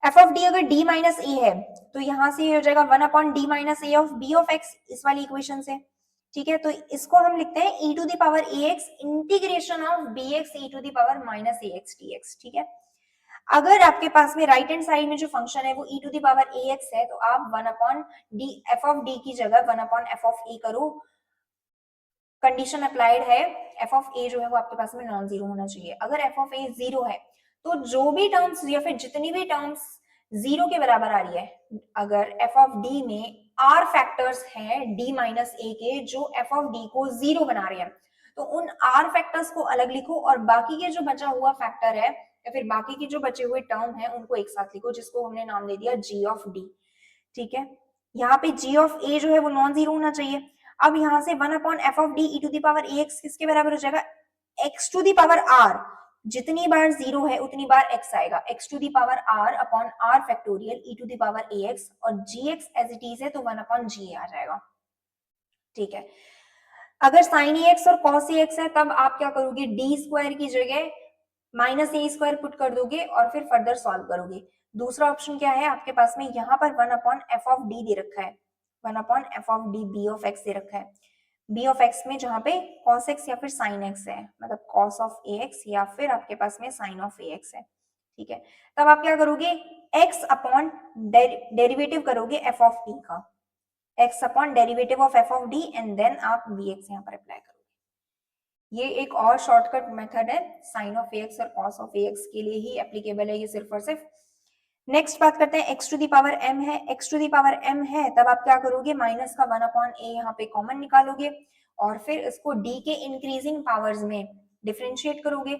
एफ ऑफ डी अगर डी माइनस ए है तो यहाँ से ये हो जाएगा 1 upon d minus a of b of x, इस वाली इक्वेशन से, ठीक है। तो इसको हम लिखते हैं e to the power ax integration of bx e to the power minus ax dx, ठीक है। अगर आपके पास में राइट हैंड साइड में जो फंक्शन है वो e to the power ax है तो आप 1 upon d f of d की जगह 1 अपॉन एफ ऑफ ए करो। कंडीशन अप्लाइड है, एफ ऑफ ए जो है वो आपके पास में नॉन जीरो होना चाहिए। अगर एफ ऑफ ए जीरो है तो जो भी टर्म्स या फिर जितनी भी टर्म्स जीरो के बराबर आ रही है, अगर एफ ऑफ डी में आर फैक्टर्स हैं डी माइनस ए के जो एफ ऑफ डी को जीरो बना रहे हैं, तो उन आर फैक्टर्स को अलग लिखो और बाकी के जो बचा हुआ फैक्टर है या फिर बाकी के जो बचे हुए टर्म है उनको एक साथ लिखो, जिसको हमने नाम दे दिया जी ऑफ डी, ठीक है। यहाँ पे जी ऑफ ए जो है वो नॉन जीरो होना चाहिए। अब यहाँ से 1 upon F of d e to the power a x किसके बराबर हो जाएगा, x to the power r, जितनी बार जीरो है उतनी बार एक्स आएगा, x to the power r upon r factorial e to the power a x, और g x as it is है तो 1 अपॉन जी आ जाएगा, ठीक है। अगर साइन ए एक्स और कॉस ए एक्स है तब आप क्या करोगे, डी स्क्वायर की जगह माइनस ए स्क्वायर पुट कर दोगे और फिर फर्दर सॉल्व करोगे। दूसरा ऑप्शन क्या है आपके पास में, यहाँ पर 1 अपॉन एफ ऑफ डी दे रखा है, 1 upon F of D B of X दे रखा है, बी ऑफ एक्स में जहां पे cos x या फिर sin x है, मतलब cos ऑफ ax या फिर आपके पास में sin ऑफ ax है, ठीक है। तब आप क्या करोगे, x अपॉन डेरिवेटिव करोगे f ऑफ d का, x upon derivative of f of d and then आप bx यहाँ पर अप्लाई करोगे। ये एक और शॉर्टकट मेथड है, sin ऑफ ax और cos ऑफ ax के लिए ही एप्लीकेबल है ये सिर्फ और सिर्फ। नेक्स्ट बात करते हैं x to the power m है, x to the power m है तब आप क्या करोगे, माइनस का 1 अपॉन a यहाँ पे कॉमन निकालोगे और फिर इसको d के इंक्रीजिंग पावर्स में डिफरेंशिएट करोगे।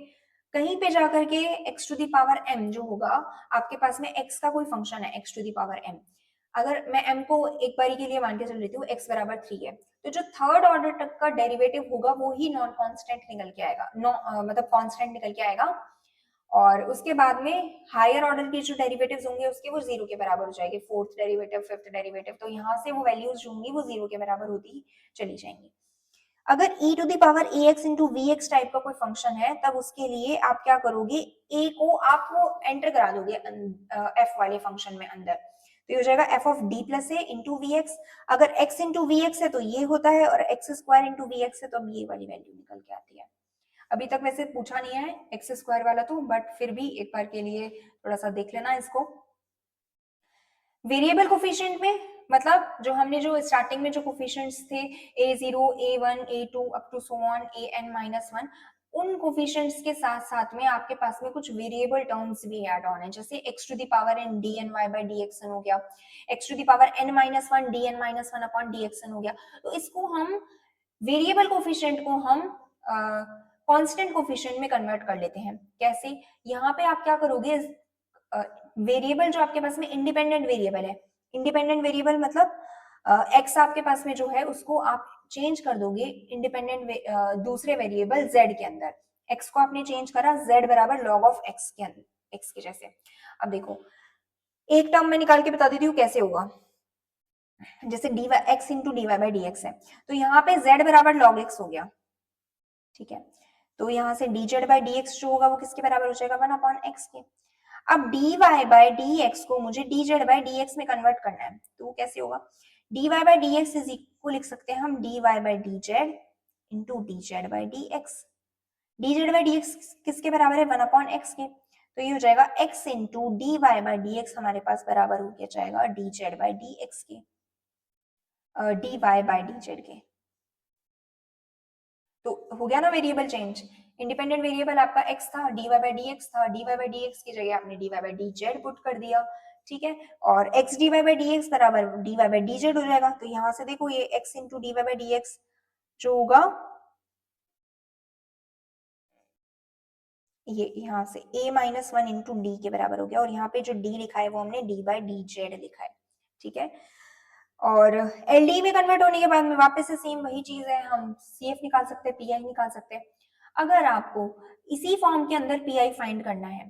कहीं पे जाकर के x to the power m जो होगा आपके पास में x का कोई फंक्शन है x to the power m, अगर मैं m को एक बारी के लिए मान के चल रही हूँ x बराबर 3 है, तो जो थर्ड ऑर्डर तक का डेरिवेटिव होगा वो ही नॉन कांस्टेंट निकल के आएगा, मतलब कांस्टेंट निकल के आएगा, और उसके बाद में हायर ऑर्डर के जो डेरिवेटिव्स होंगे उसके वो जीरो के बराबर हो जाएंगे, फोर्थ डेरिवेटिव, फिफ्थ डेरिवेटिव, तो यहाँ से वो वैल्यूज जो होंगी वो जीरो के बराबर होती चली जाएंगी। अगर e to the power ax into v x type का कोई फंक्शन है तब उसके लिए आप क्या करोगे, a को आप वो एंटर करा दोगे f वाले फंक्शन में अंदर, तो ये हो जाएगा f of d plus a into v x. अगर x इंटू वी एक्स है तो ये होता है और x square into v x है तो अब ये वाली वैल्यू निकल के आती है। अभी तक वैसे पूछा नहीं है एक्स स्क्वायर वाला तो, बट फिर भी एक बार के लिए थोड़ा सा देख लेना इसको। वेरिएबल कोफिशिएंट में मतलब जो हमने जो स्टार्टिंग में जो कोफिशिएंट्स थे a0, a1, a2 up to so on an-1, उन कोफिशिएंट्स के साथ साथ में आपके पास में कुछ वेरिएबल टर्म्स भी ऐड ऑन है, जैसे x to the power n dny by dxn हो गया, x to the power n-1 dn-1 upon dxn हो गया। तो इसको हम वेरिएबल कोफिशिएंट को हम कांस्टेंट कोफिशिएंट में कन्वर्ट कर लेते हैं। कैसे, यहाँ पे आप क्या करोगे, वेरिएबल जो आपके पास में इंडिपेंडेंट वेरिएबल है, इंडिपेंडेंट वेरिएबल मतलब x आपके पास में जो है उसको आप चेंज कर दोगे इंडिपेंडेंट दूसरे वेरिएबल z के अंदर, x को आपने चेंज करा z बराबर log ऑफ x के अंदर, x के जैसे। अब देखो एक टर्म में निकाल के बता देती हूँ कैसे होगा। जैसे d y x into D Y by D x है, तो यहाँ पे z बराबर log x हो गया, ठीक है। तो यहाँ से D Z by D x जो होगा वो किसके बराबर हो जाएगा, 1/x के। अब d Y by D x को मुझे d Z by D x में कन्वर्ट करना है, तो वो कैसे होगा, d Y by D x को लिख सकते हैं हम d Y by D z into d Z by D x. D Z by D x किसके बराबर है, 1/x के। तो ये हो जाएगा x into D Y by D X हमारे पास बराबर हो गया जाएगा D Z by D x के, D Y by D Z के। तो हो गया ना वेरिएबल चेंज। इंडिपेंडेंट वेरिएबल आपका x था, dy बाई dx था, dy बाई dx की जगह आपने dy बाई dz पुट कर दिया, ठीक है। और x dy बाई dx बराबर dy बाई dz हो जाएगा। तो यहाँ से देखो ये x into dy by dx जो होगा ये यहाँ से a-1 इंटू डी के बराबर हो गया, और यहाँ पे जो d लिखा है वो हमने dy बाई dz लिखा है, ठीक है। और एलडी में कन्वर्ट होने के बाद में वापस से सेम वही चीज है, हम सीएफ निकाल सकते हैं, पीआई निकाल सकते हैं। अगर आपको इसी फॉर्म के अंदर पीआई फाइंड करना है,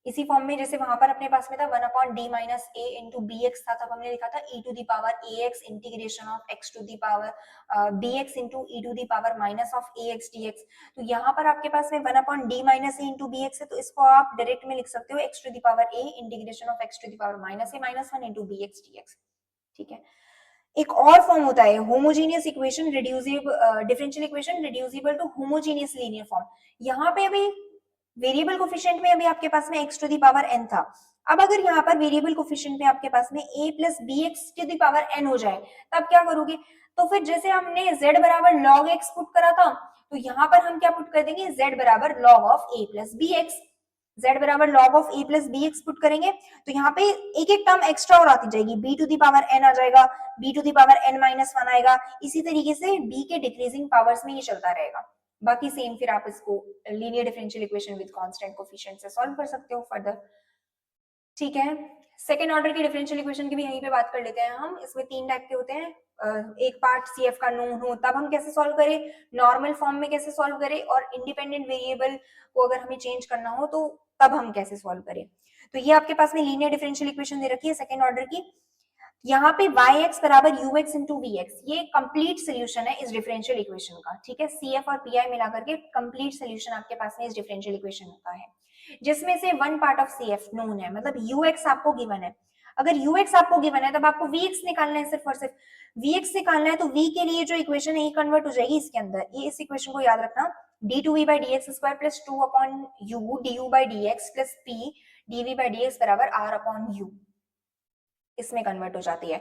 इसी फॉर्म में जैसे वहां पर अपने पास में था 1/d minus a into b x था, तब हमने लिखा था e to the power a x integration of x to the power b x into e to the power minus of a x D x. तो यहाँ पर आपके पास में 1/d minus a into b x है, तो इसको आप डायरेक्ट में लिख सकते हो x to the power a integration of x to the power minus a minus 1 into b x D x, ठीक है। एक और फॉर्म होता है homogeneous equation reducible, differential equation reducible to homogeneous linear form. यहाँ पे अभी वेरिएबल कोफिशिएंट में अभी आपके पास में x to the power n था। अब अगर यहाँ पर वेरिएबल कोफिशिएंट में आपके पास में a plus b x to the power n हो जाए, तब क्या करोगे, तो फिर जैसे हमने z बराबर log x पुट करा था, तो यहाँ पर हम क्या पुट कर देंगे, z बराबर log of a plus b x, z बराबर log of a plus b x put करेंगे, तो यहाँ पे एक एक टर्म एक्स्ट्रा और आती जाएगी, b to the power n आ जाएगा, b to the power n minus 1 आएगा, इसी तरीके से b के डिक्रीजिंग पावर्स में ये चलता रहेगा। बाकी सेम फिर आप इसको linear differential equation with constant coefficient से सॉल्व कर सकते हो फर्दर, ठीक है। सेकेंड ऑर्डर की डिफरेंशियल इक्वेशन की भी यहीं पे बात कर लेते हैं हम। इसमें 3 टाइप के होते हैं, एक पार्ट सीएफ का नोन हो तब हम कैसे सॉल्व करें, नॉर्मल फॉर्म में कैसे सॉल्व करें, और इंडिपेंडेंट वेरिएबल को अगर हमें चेंज करना हो तो तब हम कैसे सॉल्व करें। तो ये आपके पास में लीनियर डिफरेंशियल इक्वेशन दे रखी है सेकेंड ऑर्डर की। यहाँ पे yx बराबर ux इंटू vx, ये कंप्लीट सोल्यूशन है इस डिफरेंशियल इक्वेशन का, ठीक है। cf और pi मिलाकर के कंप्लीट सोल्यूशन आपके पास में इस डिफरेंशियल इक्वेशन का है, जिसमें से one part of cf known है, मतलब ux आपको गिवन है। अगर ux आपको गिवन है तब आपको vx निकालना है, सिर्फ और सिर्फ vx निकालना है। तो v के लिए जो इक्वेशन है ये कन्वर्ट हो जाएगी इसके अंदर, ये इस इक्वेशन को याद रखना, d2v by dx square plus 2 upon u du by dx plus p dv by dx बराबर r अपॉन u, इसमें कन्वर्ट हो जाती है।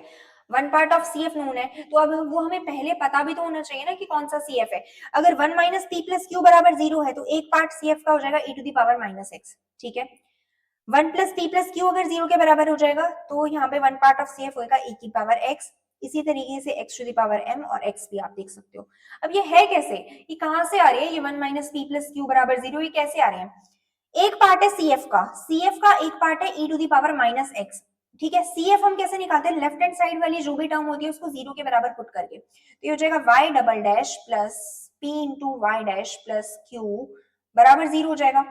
One part of C f known है, तो अब वो हमें पहले पता भी तो होना चाहिए ना कि कौन सा सी एफ है। अगर 1 माइनस पी प्लस क्यू बराबर 0 है, तो एक पार्ट सी एफ का हो जाएगा e to the power minus x, ठीक है। 1 प्लस पी प्लस क्यू अगर 0 के बराबर हो जाएगा, तो यहाँ पे one part of C f होगा e की पावर x, इसी तरीके से x to the power m और x भी आप देख सकते हो। अब ये है कैसे, ये कहाँ से आ रही है, ये 1 माइनस पी प्लस क्यू बराबर 0, ये कैसे आ रहे हैं। एक पार्ट है सी एफ का एक पार्ट है e to the power minus x, ठीक है। CF हम कैसे निकालते हैं, लेफ्ट हैंड साइड वाली जो भी टर्म होती है उसको 0 के बराबर पुट करके, तो ये हो जाएगा y double dash plus p into y dash plus q बराबर 0 हो जाएगा।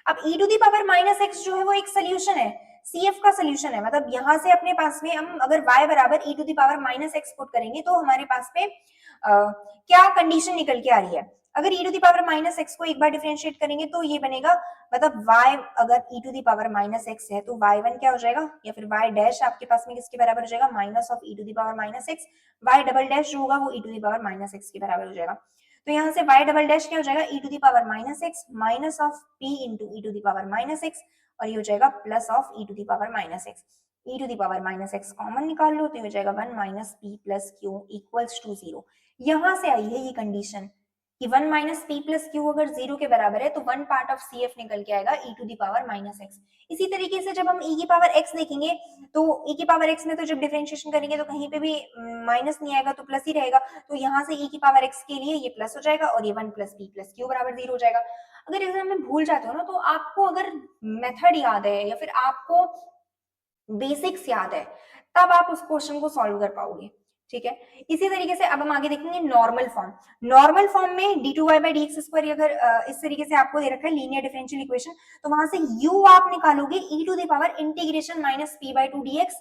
अब e to the power minus x जो है वो एक सोल्यूशन है, CF का सोल्यूशन है, मतलब यहाँ से अपने पास में हम अगर y बराबर e to the power minus x put करेंगे तो हमारे पास में क्या कंडीशन निकल के आ रही है। अगर e to the power minus x को एक बार डिफरेंशिएट करेंगे तो ये बनेगा, मतलब y अगर e to the power minus x है तो y1 क्या हो जाएगा, या फिर y डैश आपके पास में किसके बराबर हो जाएगा, minus of e to the power minus x, y double dash जो होगा वो e to the power minus x के बराबर हो जाएगा। तो यहाँ से y डबल डैश क्या हो जाएगा, e to the power minus x minus of p into e to the power minus x, और ये हो जाएगा plus of e to the power minus x. e to the power minus x common निकाल लो, तो ये हो जाएगा 1 minus p plus q equals to 0। यहाँ से आई है ये कंडीशन कि 1 माइनस पी प्लस क्यू अगर 0 के बराबर है तो one part of C f निकल के आएगा e to the power minus x. इसी तरीके से जब हम e की पावर x देखेंगे तो e की पावर x में तो जब डिफरेंशिएशन करेंगे तो कहीं पे भी माइनस नहीं आएगा, तो प्लस ही रहेगा, तो यहाँ से e की पावर x के लिए ये प्लस हो जाएगा और ये 1 प्लस पी प्लस क्यू बराबर 0 हो जाएगा। अगर एग्जाम में भूल जाते हो ना, तो आपको अगर मेथड याद है या फिर आपको बेसिक्स याद है, तब आप उस क्वेश्चन को सॉल्व कर पाओगे, ठीक है। इसी तरीके से अब हम आगे देखेंगे नॉर्मल फॉर्म। नॉर्मल फॉर्म में d2y/dx² अगर इस तरीके से आपको दे रखा है लीनियर डिफरेंशियल इक्वेशन, तो वहां से u आप निकालोगे e⁻∫−p/2 dx।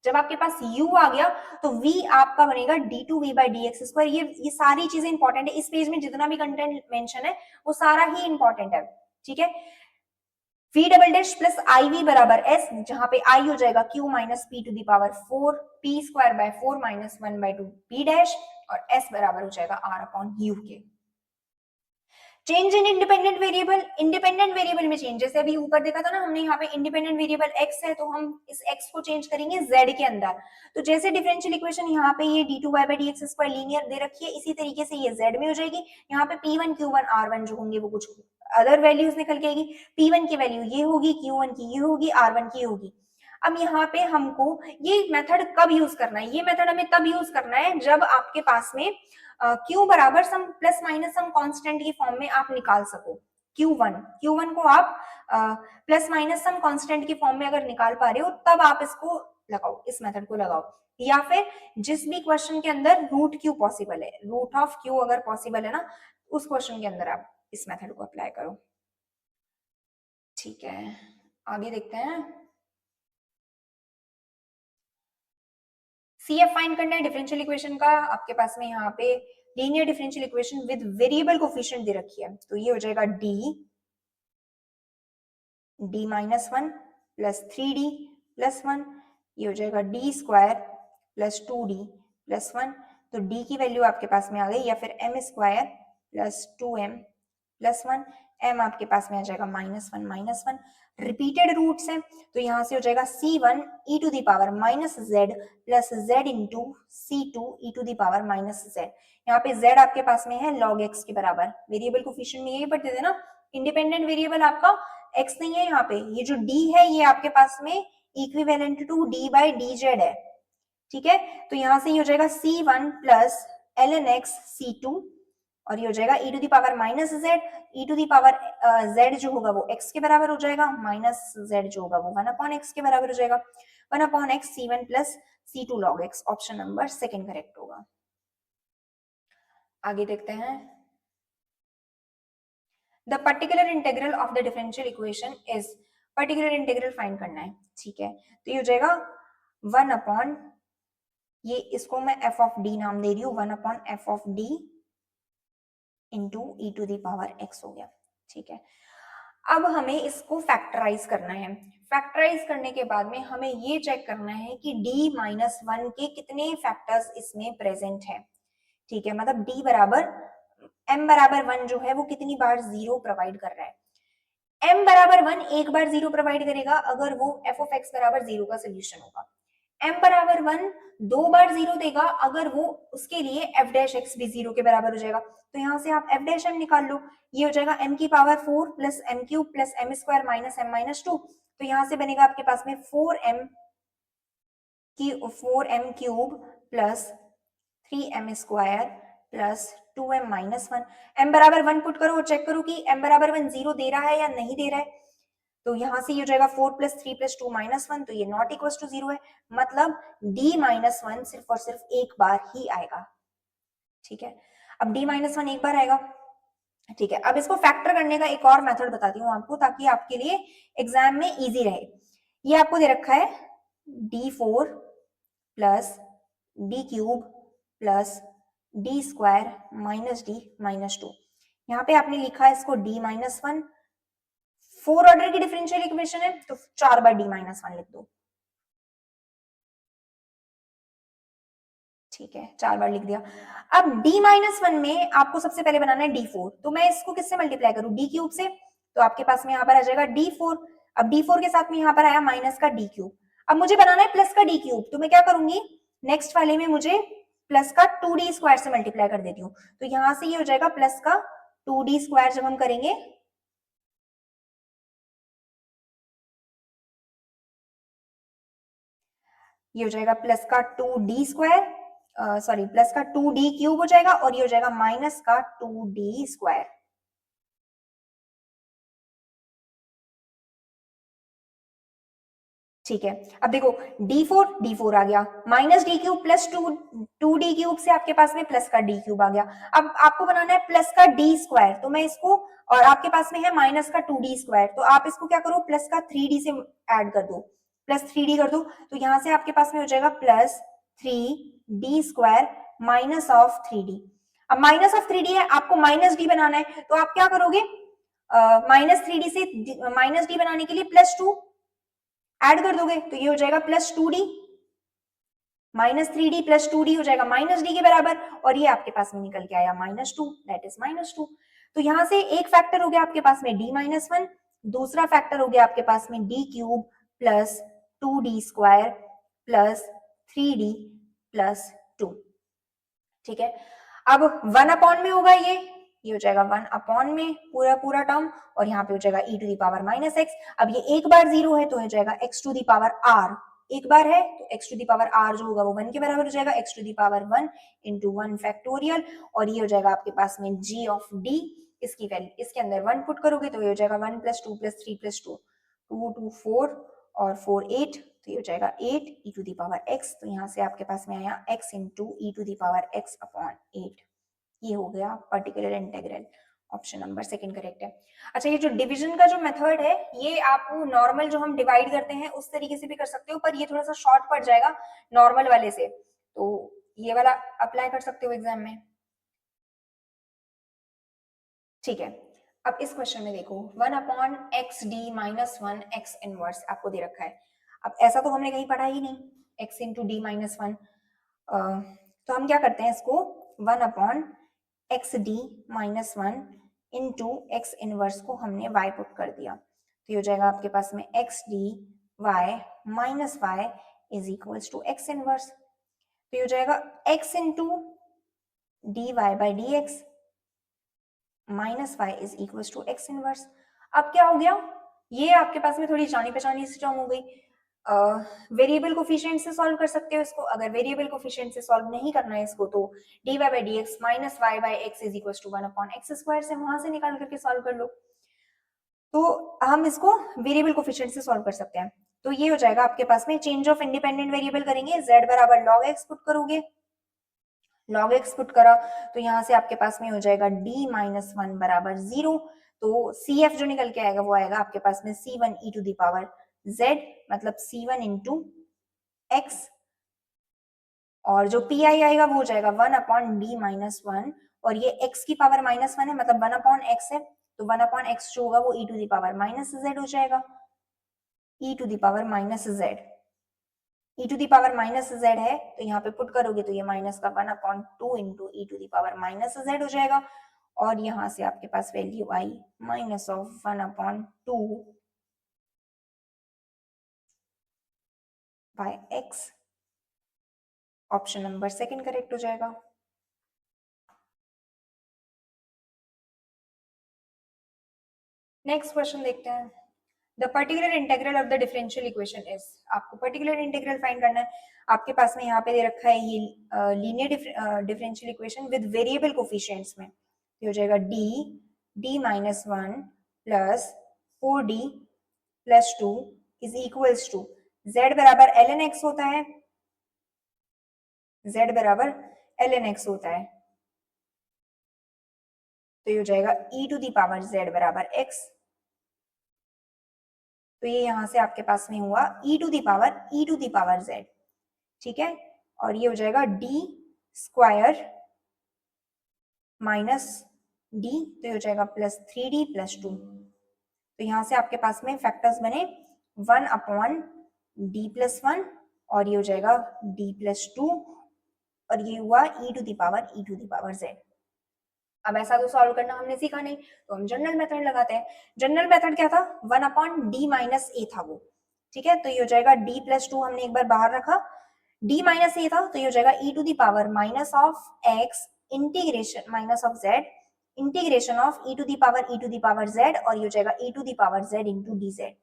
जब आपके पास u आ गया तो v आपका बनेगा d2v/dx²। ये सारी चीजें इंपॉर्टेंट है, इस पेज में जितना भी कंटेंट मेंशन है वो सारा ही इंपॉर्टेंट है, ठीक है। v double dash plus i v बराबर s, जहां पे i हो जाएगा q−p⁴, p² 4 -1/2 p डैश, और s बराबर हो जाएगा r/u के। Change in independent variable, independent variable में चेंज, जैसे अभी ऊपर देखा था ना हमने, यहाँ पे इंडिपेंडेंट वेरिएबल x है तो हम इस x को चेंज करेंगे z के अंदर। तो जैसे डिफरेंशियल इक्वेशन यहाँ पे ये d2y/dx² लीनियर दे रखी है, इसी तरीके से ये z में हो जाएगी। यहाँ पे p1 q1 r1 जो होंगे वो कुछ अदर वैल्यूज निकल के आएगी। p1 की वैल्यू ये होगी, q1 की ये होगी, r1 की होगी। अब यहाँ पे हमको ये मेथड कब यूज करना है, ये मेथड हमें तब यूज करना है जब आपके पास में Q बराबर सम प्लस माइनस सम कांस्टेंट की फॉर्म में आप निकाल सको। Q1 को आप प्लस माइनस सम कांस्टेंट की फॉर्म में अगर निकाल पा रहे हो तब आप इसको लगाओ, इस मेथड को लगाओ। या फिर जिस भी क्वेश्चन के अंदर रूट क्यू पॉसिबल है, रूट ऑफ क्यू अगर पॉसिबल है ना, उस क्वेश्चन के अंदर आप इस मेथड को अप्लाई करो। ठीक है, आगे देखते हैं। CF फाइंड करना है डिफरेंशियल इक्वेशन का। आपके पास में यहाँ पे linear differential equation with variable coefficient दे रखी है, तो ये हो जाएगा d-1 प्लस 3d+1, ये हो जाएगा d² प्लस 2d+1। तो d की वैल्यू आपके पास में आ गई, या फिर m² प्लस 2m+1, m आपके पास में आ जाएगा -1 रिपीटेड रूट्स हैं, तो यहां से हो जाएगा c1 e⁻⁻z plus z into c2 e⁻⁻z। यहाँ पे z आपके पास में है log x के बराबर। वेरिएबल कोफिशिएंट में यही पढ़ते थे ना, इंडिपेंडेंट वेरिएबल आपका x नहीं है, यहाँ पे ये जो d है ये आपके पास में इक्विवेलेंट टू d/dz है, ठीक है। तो यहां से ये हो जाएगा c1 plus ln x c2, और ये हो जाएगा e⁻⁻z, e⁻z जो होगा वो x के बराबर हो जाएगा, माइनस z जो होगा वो 1/x के बराबर हो जाएगा। 1/x c1 plus c2 log x, option number second correct होगा। आगे देखते हैं। The particular integral of the differential equation is, particular integral find करना है, ठीक है। तो ये हो जाएगा 1/, ये इसको मैं f ऑफ d नाम दे रही हूँ, 1/f of d into e⁻x हो गया, ठीक है। अब हमें इसको फैक्टराइज करना है। फैक्टराइज करने के बाद में हमें ये चेक करना है कि d-1 के कितने फैक्टर्स इसमें प्रेजेंट है, ठीक है। मतलब d बराबर m बराबर 1 जो है वो कितनी बार 0 प्रोवाइड कर रहा है। m बराबर 1 एक बार 0 प्रोवाइड करेगा अगर वो f ऑफ x बराबर 0 का सोल्यूशन होगा। m बराबर 1 दो बार 0 देगा अगर वो उसके लिए f डैश x भी 0 के बराबर हो जाएगा। तो यहाँ से आप f डैश m निकाल लो, ये हो जाएगा m की power 4 plus m³ plus m² minus m-2। तो यहाँ से बनेगा आपके पास में 4m³ plus 3m² plus 2m-1। m बराबर 1 पुट करो और चेक करो कि m बराबर 1 0 दे रहा है या नहीं दे रहा है। तो यहां से ये हो जाएगा 4 प्लस 3 प्लस 2-1, तो ये नॉट इक्वल टू 0 है, मतलब d-1 सिर्फ और सिर्फ एक बार ही आएगा, ठीक है। अब d-1 एक बार आएगा, ठीक है। अब इसको फैक्टर करने का एक और मेथड बताती हूँ आपको, ताकि आपके लिए एग्जाम में इजी रहे। ये आपको दे रखा है d4 plus d³ plus d² minus d-2। यहाँ पे आपने लिखा है इसको d-1, 4 ऑर्डर की डिफरेंशियल इक्वेशन है तो 4 बार d-1 लिख दो, ठीक है, 4 बार लिख दिया। अब d-1 में आपको सबसे पहले बनाना है d4, तो मैं इसको किससे मल्टीप्लाई करूं, d³ से, तो आपके पास में यहाँ पर आ जाएगा d4। अब d4 के साथ में यहाँ पर आया माइनस का d³। अब मुझे बनाना है प्लस का d³, तो मैं क्या करूंगी, नेक्स्ट वाले में मुझे प्लस का 2d² से मल्टीप्लाई कर देती हूँ। तो यहां से ये हो जाएगा प्लस का 2d² जब हम करेंगे, ये हो जाएगा प्लस का 2d², सॉरी प्लस का 2d³ हो जाएगा, और ये हो जाएगा माइनस का 2d²। ठीक है, अब देखो d4 आ गया, minus D cube plus two D cube से आपके पास में प्लस का डी क्यूब आ गया। अब आपको बनाना है प्लस का डी स्क्वायर, तो मैं इसको, और आपके पास में है माइनस का 2d स्क्वायर, तो आप इसको क्या करो, प्लस का 3d से ऐड कर दो, प्लस 3d कर दो, तो यहां से आपके पास में हो जाएगा plus 3d square minus of 3d। अब माइनस ऑफ 3d है, आपको माइनस डी बनाना है, तो आप क्या करोगे, माइनस 3d से माइनस डी बनाने के लिए प्लस 2 ऐड कर दोगे, तो ये हो जाएगा plus 2d, minus 3d plus 2d हो जाएगा माइनस डी के बराबर, और ये आपके पास में निकल के आया -2, दैट इज -2। तो यहां से एक फैक्टर हो गया आपके पास में d-1, दूसरा फैक्टर हो गया आपके पास में d cube plus 2d square plus 3d plus 2। ठीक है, अब 1 अपॉन में होगा, ये हो जाएगा 1 अपॉन में पूरा टर्म, और यहाँ पे हो जाएगा e to the power -x। अब ये एक बार 0 है तो हो जाएगा x to the power r, एक बार है तो x to the power r जो होगा वो 1 के बराबर हो जाएगा, x to the power 1 into 1 factorial, और ये हो जाएगा आपके पास में g ऑफ d, इसकी वैल्यू इसके अंदर 1 पुट करोगे तो ये हो जाएगा 1 + 2 + 3 + 2 2 2 4 और 4 8, तो ये हो जाएगा 8 e to the power x। तो यहाँ से आपके पास में आया x into e to the power x upon 8। ये हो गया particular integral, option number second correct है। अच्छा, ये जो डिवीजन का जो मेथड है, ये आप नॉर्मल जो हम डिवाइड करते हैं उस तरीके से भी कर सकते हो, पर ये थोड़ा सा शॉर्ट पड़ जाएगा नॉर्मल वाले से, तो ये वाला अप्लाई कर सकते हो एग्जाम में। ठीक है, अब इस क्वेश्चन में देखो 1 upon x D minus 1 x inverse आपको दे रखा है। अब ऐसा तो हमने कहीं पढ़ा ही नहीं, x इंटू डी माइनस 1, तो हम क्या करते हैं इसको 1 upon x D minus 1 into x inverse को हमने y पुट कर दिया, तो ये हो जाएगा आपके पास में x d y minus y is equals to x inverse, तो ये हो जाएगा x into D Y by D x minus y is equals to x inverse. अब क्या हो गया, ये आपके पास में थोड़ी जानी पहचानी सी टर्म हो गई। वेरिएबल कोफिशिएंट से सॉल्व कर सकते हो इसको, अगर वेरिएबल कोफिशिएंट से सॉल्व नहीं करना है इसको तो dy by dx minus y by x is equal to 1 upon x square से वहां से निकाल करके सॉल्व कर लो, तो हम इसको वेरिएबल कोफिशिएंट से सॉल्व कर सकते हैं। तो ये हो जाएगा आपके पास में चेंज ऑफ इंडिपेंडेंट वेरिएबल करेंगे, z बराबर log x पुट करोगे, log x पुट करा तो यहाँ से आपके पास में हो जाएगा d माइनस 1 बराबर 0, तो cf जो निकल के आएगा वो आएगा आपके पास में c1 e to the power z, मतलब c1 इंटू x, और जो pi आएगा वो हो जाएगा 1 अपॉन d माइनस 1, और ये x की पावर -1 है मतलब 1 अपॉन x है, तो 1 अपॉन x जो होगा वो e to the power minus z हो जाएगा, e to the power minus z, e to the power minus z है तो यहाँ पे पुट करोगे तो ये माइनस का 1 upon 2 into e to the power minus z हो जाएगा, और यहाँ से आपके पास वैल्यू आई minus of 1 upon 2 by x, option number second correct हो जाएगा। नेक्स्ट क्वेश्चन देखते हैं, the particular integral of the differential equation is, आपको पर्टिकुलर इंटीग्रल फाइंड करना है, आपके पास में यहाँ पे दे रखा है ये linear differential equation with variable coefficients में, ये हो जाएगा d minus 1 plus 4d plus 2 is equals to z बराबर ln x होता है, z बराबर ln x होता है, तो ये हो जाएगा e to the power z बराबर x, तो ये यहां से आपके पास में हुआ e to the power z, ठीक है, और ये हो जाएगा d स्क्वायर माइनस d, तो ये हो जाएगा प्लस 3d प्लस 2, तो यहां से आपके पास में फैक्टर्स बने 1 अपॉन d प्लस 1, और ये हो जाएगा d प्लस 2, और ये हुआ e to the power z। अब ऐसा तो सॉल्व करना हमने सीखा नहीं, तो हम जनरल मेथड लगाते हैं। जनरल मेथड क्या था, 1 अपॉन डी माइनस ए था वो, ठीक है, तो ये हो जाएगा d प्लस 2 हमने एक बार बाहर रखा, d माइनस ए था तो ये हो जाएगा e to the power minus of x integration minus of z integration of e to the power z, और ये हो जाएगा e to the power z into d z,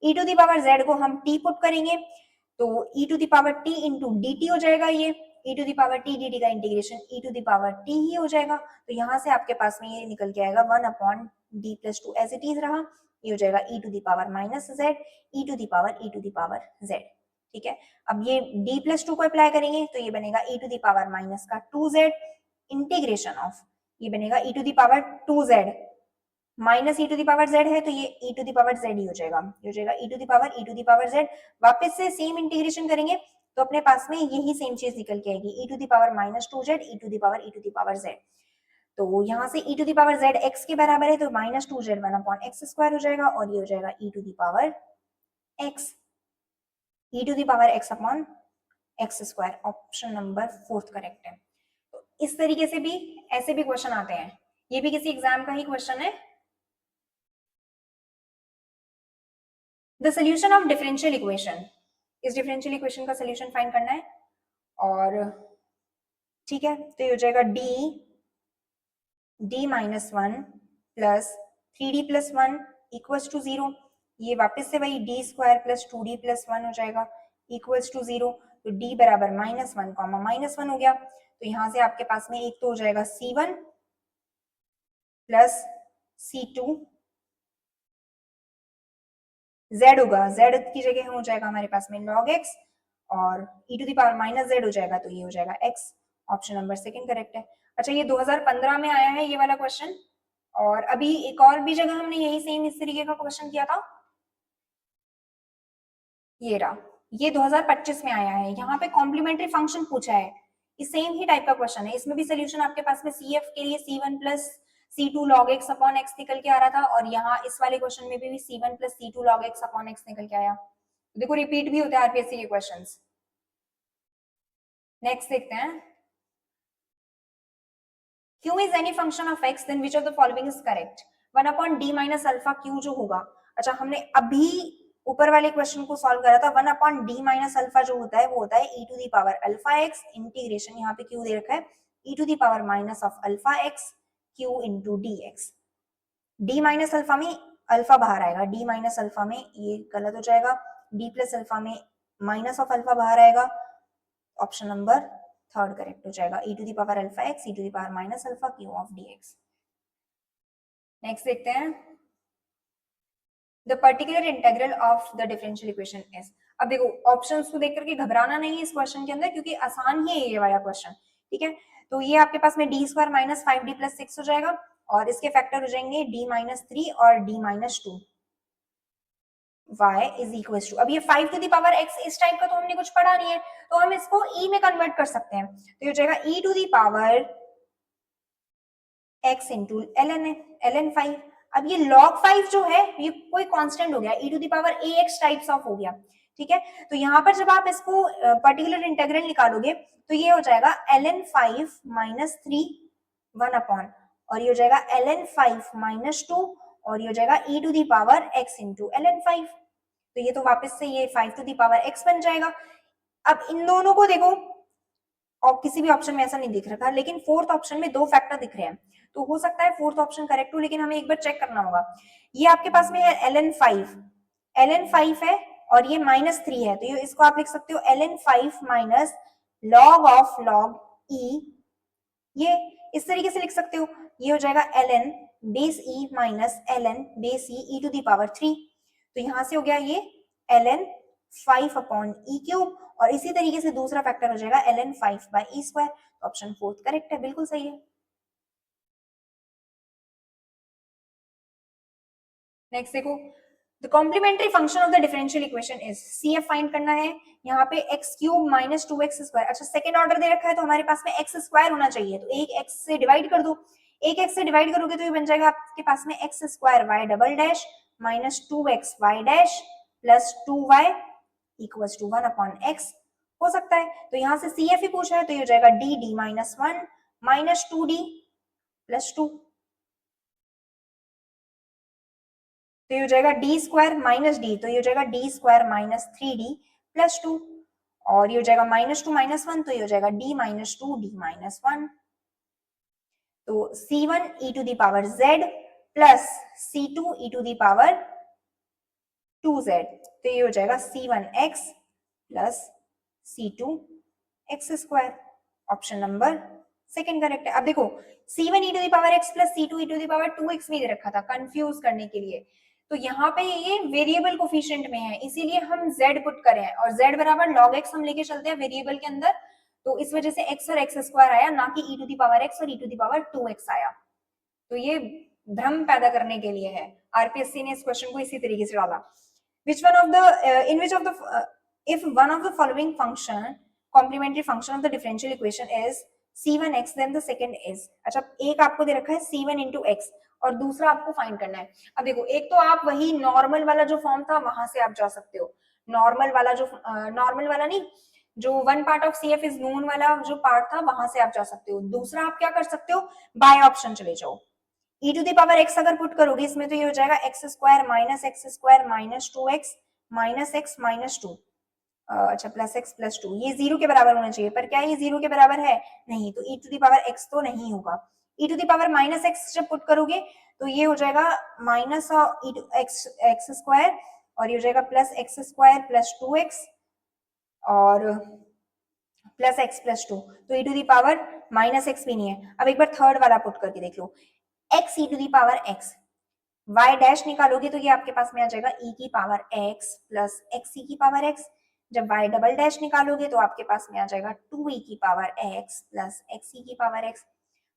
e to the power z को हम t put करेंगे तो e to the power t into d t हो जाएगा, ये e to the power t dt का integration e to the power t ही हो जाएगा, तो यहाँ से आपके पास में ये निकल के आएगा 1 upon d plus 2 as it is रहा, ये हो जाएगा e to the power minus z, e to the power z। ठीक है, अब ये d प्लस 2 को अप्लाई करेंगे तो ये बनेगा e to the power minus का 2z इंटीग्रेशन ऑफ, ये बनेगा e to the power 2z minus e to the power z है तो ये e to the power z ही हो जाएगा, ये हो जाएगा e to the power z। वापस से सेम इंटीग्रेशन करेंगे तो अपने पास में यही सेम चीज निकल के आएगी, e to the power minus 2z e to the power z। तो यहाँ से e to the power z x के बराबर है तो minus 2z 1 upon x square हो जाएगा और ये हो जाएगा e to the power x, e to the power x upon x square. Option number 4 correct है। तो इस तरीके से भी ऐसे भी क्वेश्चन आते हैं, ये भी किसी एग्जाम का ही क्वेश्चन है। The solution of differential equation, इस डिफरेंशियल इक्वेशन का सोल्यूशन फाइंड करना है और ठीक है, तो ये हो जाएगा d minus 1 plus 3d plus 1 equals to 0, ये वापस से वही d square plus 2d plus 1 हो जाएगा इक्वल्स टू 0। तो d बराबर माइनस 1 कॉमा माइनस 1 हो गया, तो यहाँ से आपके पास में एक तो हो जाएगा c1 प्लस c2, z होगा, z की जगह हो जाएगा हमारे पास में log x और e to the power minus z हो जाएगा तो ये हो जाएगा x। ऑप्शन नंबर 2 करेक्ट है। अच्छा, ये 2015 में आया है ये वाला क्वेश्चन, और अभी एक और भी जगह हमने यही सेम इस तरीके का क्वेश्चन किया था, ये रहा, ये 2025 में आया है। यहाँ पे कॉम्प्लीमेंट्री फंक्शन पूछा है, ये सेम ही टाइप का क्वेश्चन है, इसमें भी सोल्यूशन आपके पास में CF के लिए C1 plus C2 log x upon x निकल के आ रहा था और यहाँ इस वाले क्वेश्चन में भी C1 plus C2 log x upon x निकल के आया। देखो रिपीट भी होते हैं आरपीएससी के क्वेश्चंस। नेक्स्ट देखते हैं, q is any function of x then which of the following is correct? 1 upon d minus alpha q जो होगा, अच्छा हमने अभी ऊपर वाले क्वेश्चन को सॉल्व करा था, 1 अपॉन d माइनस अल्फा जो होता है वो होता है e to the power alpha x integration, यहाँ पे q दे रखा है e to the power minus of alpha x q into dx। d minus alpha में अल्फा बाहर आएगा, d माइनस अल्फा में ये गलत हो जाएगा, d प्लस अल्फा में माइनस ऑफ अल्फा बाहर आएगा। ऑप्शन नंबर 3 करेक्ट हो जाएगा, e to the power alpha x e to the power minus alpha q of dx। Next देखते हैं, the particular integral of the differential equation is. अब देखो options को देख करके घबराना नहीं है इस क्वेश्चन के अंदर, क्योंकि आसान ही है ये वाला क्वेश्चन। ठीक है, तो ये आपके पास में d square minus 5d plus 6 हो जाएगा और इसके फैक्टर हो जाएंगे d माइनस 3 और d minus 2 y is equal to, अब ये 5 टू द पावर x इस टाइप का तो हमने कुछ पढ़ा नहीं है, तो हम इसको e में कन्वर्ट कर सकते हैं, तो ये हो जाएगा e to the power x into ln 5। अब ये log 5 जो है ये कोई कांस्टेंट हो गया, e to the power ax types of हो गया। ठीक है, तो यहाँ पर जब आप इसको पर्टिकुलर इंटीग्रल निकालोगे तो ये हो जाएगा ln 5 माइनस 3 1 अपॉन, और ये हो जाएगा ln 5 माइनस 2 और ये हो जाएगा e to the power x into ln 5। तो ये तो वापस से ये 5 टू द पावर x बन जाएगा। अब इन दोनों को देखो, और किसी भी ऑप्शन में ऐसा नहीं दिख रहा था, लेकिन फोर्थ ऑप्शन में 2 फैक्टर दिख रहे हैं, तो हो सकता है फोर्थ ऑप्शन करेक्ट हो, लेकिन हमें एक बार चेक करना होगा। ये आपके पास में है ln 5 है और ये माइनस 3 है, तो ये इसको आप लिख सकते हो ln 5 minus log of log e, ये इस तरीके से लिख सकते हो, ये हो जाएगा ln base e minus ln base e to the power 3। तो यहां से हो गया ये ln 5 अपॉन e क्यूब, और इसी तरीके से दूसरा फैक्टर हो जाएगा ln 5 by e square. Option 4 correct है, बिल्कुल सही है। नेक्स्ट देखो, the complementary function of the differential equation is, CF find करना है, यहाँ पे x cube minus 2x square, अच्छा सेकंड ऑर्डर दे रखा है तो हमारे पास में x स्क्वायर होना चाहिए, तो एक x से डिवाइड कर दो, एक x से डिवाइड करोगे तो ये बन जाएगा आपके पास में x square y double dash minus 2x y dash plus 2y equals to 1 upon x हो सकता है। तो यहाँ से CF ही पूछा है तो ये हो जाएगा d minus 1 minus 2d plus 2, तो ये हो जाएगा d स्क्वायर माइनस d, तो ये हो जाएगा d square minus 3d plus 2, और ये हो जाएगा माइनस 2 माइनस 1, तो ये हो जाएगा d माइनस 2 d माइनस 1। तो c1 e to the power z plus c2 e to the power 2z, तो ये हो जाएगा c1x plus c2x square. Option number 2 correct है। अब देखो c1 e to the power x plus c2 e to the power 2x भी दे रखा था कंफ्यूज करने के लिए, तो यहाँ पे ये वेरिएबल कोफिशिएंट में है, इसीलिए हम z पुट करें हैं और z बराबर log x हम लेके चलते हैं वेरिएबल के अंदर, तो इस वजह से x और x स्क्वायर आया, ना कि e to the power x और e to the power 2x आया। तो ये भ्रम पैदा करने के लिए है, आरपीएससी ने इस क्वेश्चन को इसी तरीके से डाला। which one of the in which of the if one of the following function complementary function of the differential equation is c1x then the second is, अच्छा एक आपको दे रखा है c1 into x और दूसरा आपको फाइंड करना है। अब देखो, एक तो आप वही नॉर्मल वाला जो फॉर्म था वहां से आप जा सकते हो, नॉर्मल वाला जो नॉर्मल वाला नहीं, जो one part of C F is known वाला जो पार्ट था वहां से आप जा सकते हो। दूसरा आप क्या कर सकते हो, बाय ऑप्शन चले जाओ, e to the power x अगर पुट करोगे इसमें तो ये हो जाएगा x square minus 2x minus x minus 2, अच्छा प्लस x प्लस 2, ये 0 के बराबर होना चाहिए, पर क्या ये 0 के बराबर है, नहीं, तो e to the power x तो नहीं होगा। e to the power minus x जब पुट करोगे तो ये हो जाएगा माइनस एक्स स्क्वायर और ये हो जाएगा plus x square plus 2x और प्लस एक्स प्लस 2, तो e to the power minus x भी नहीं है। अब एक बार थर्ड वाला पुट करके देख लो, x e to the power x, y dash निकालोगे तो ये आपके पास में आ जाएगा e की power x plus x e की पावर x, जब y डबल डैश निकालोगे तो आपके पास में आ जाएगा 2e की power x plus x e की पावर x,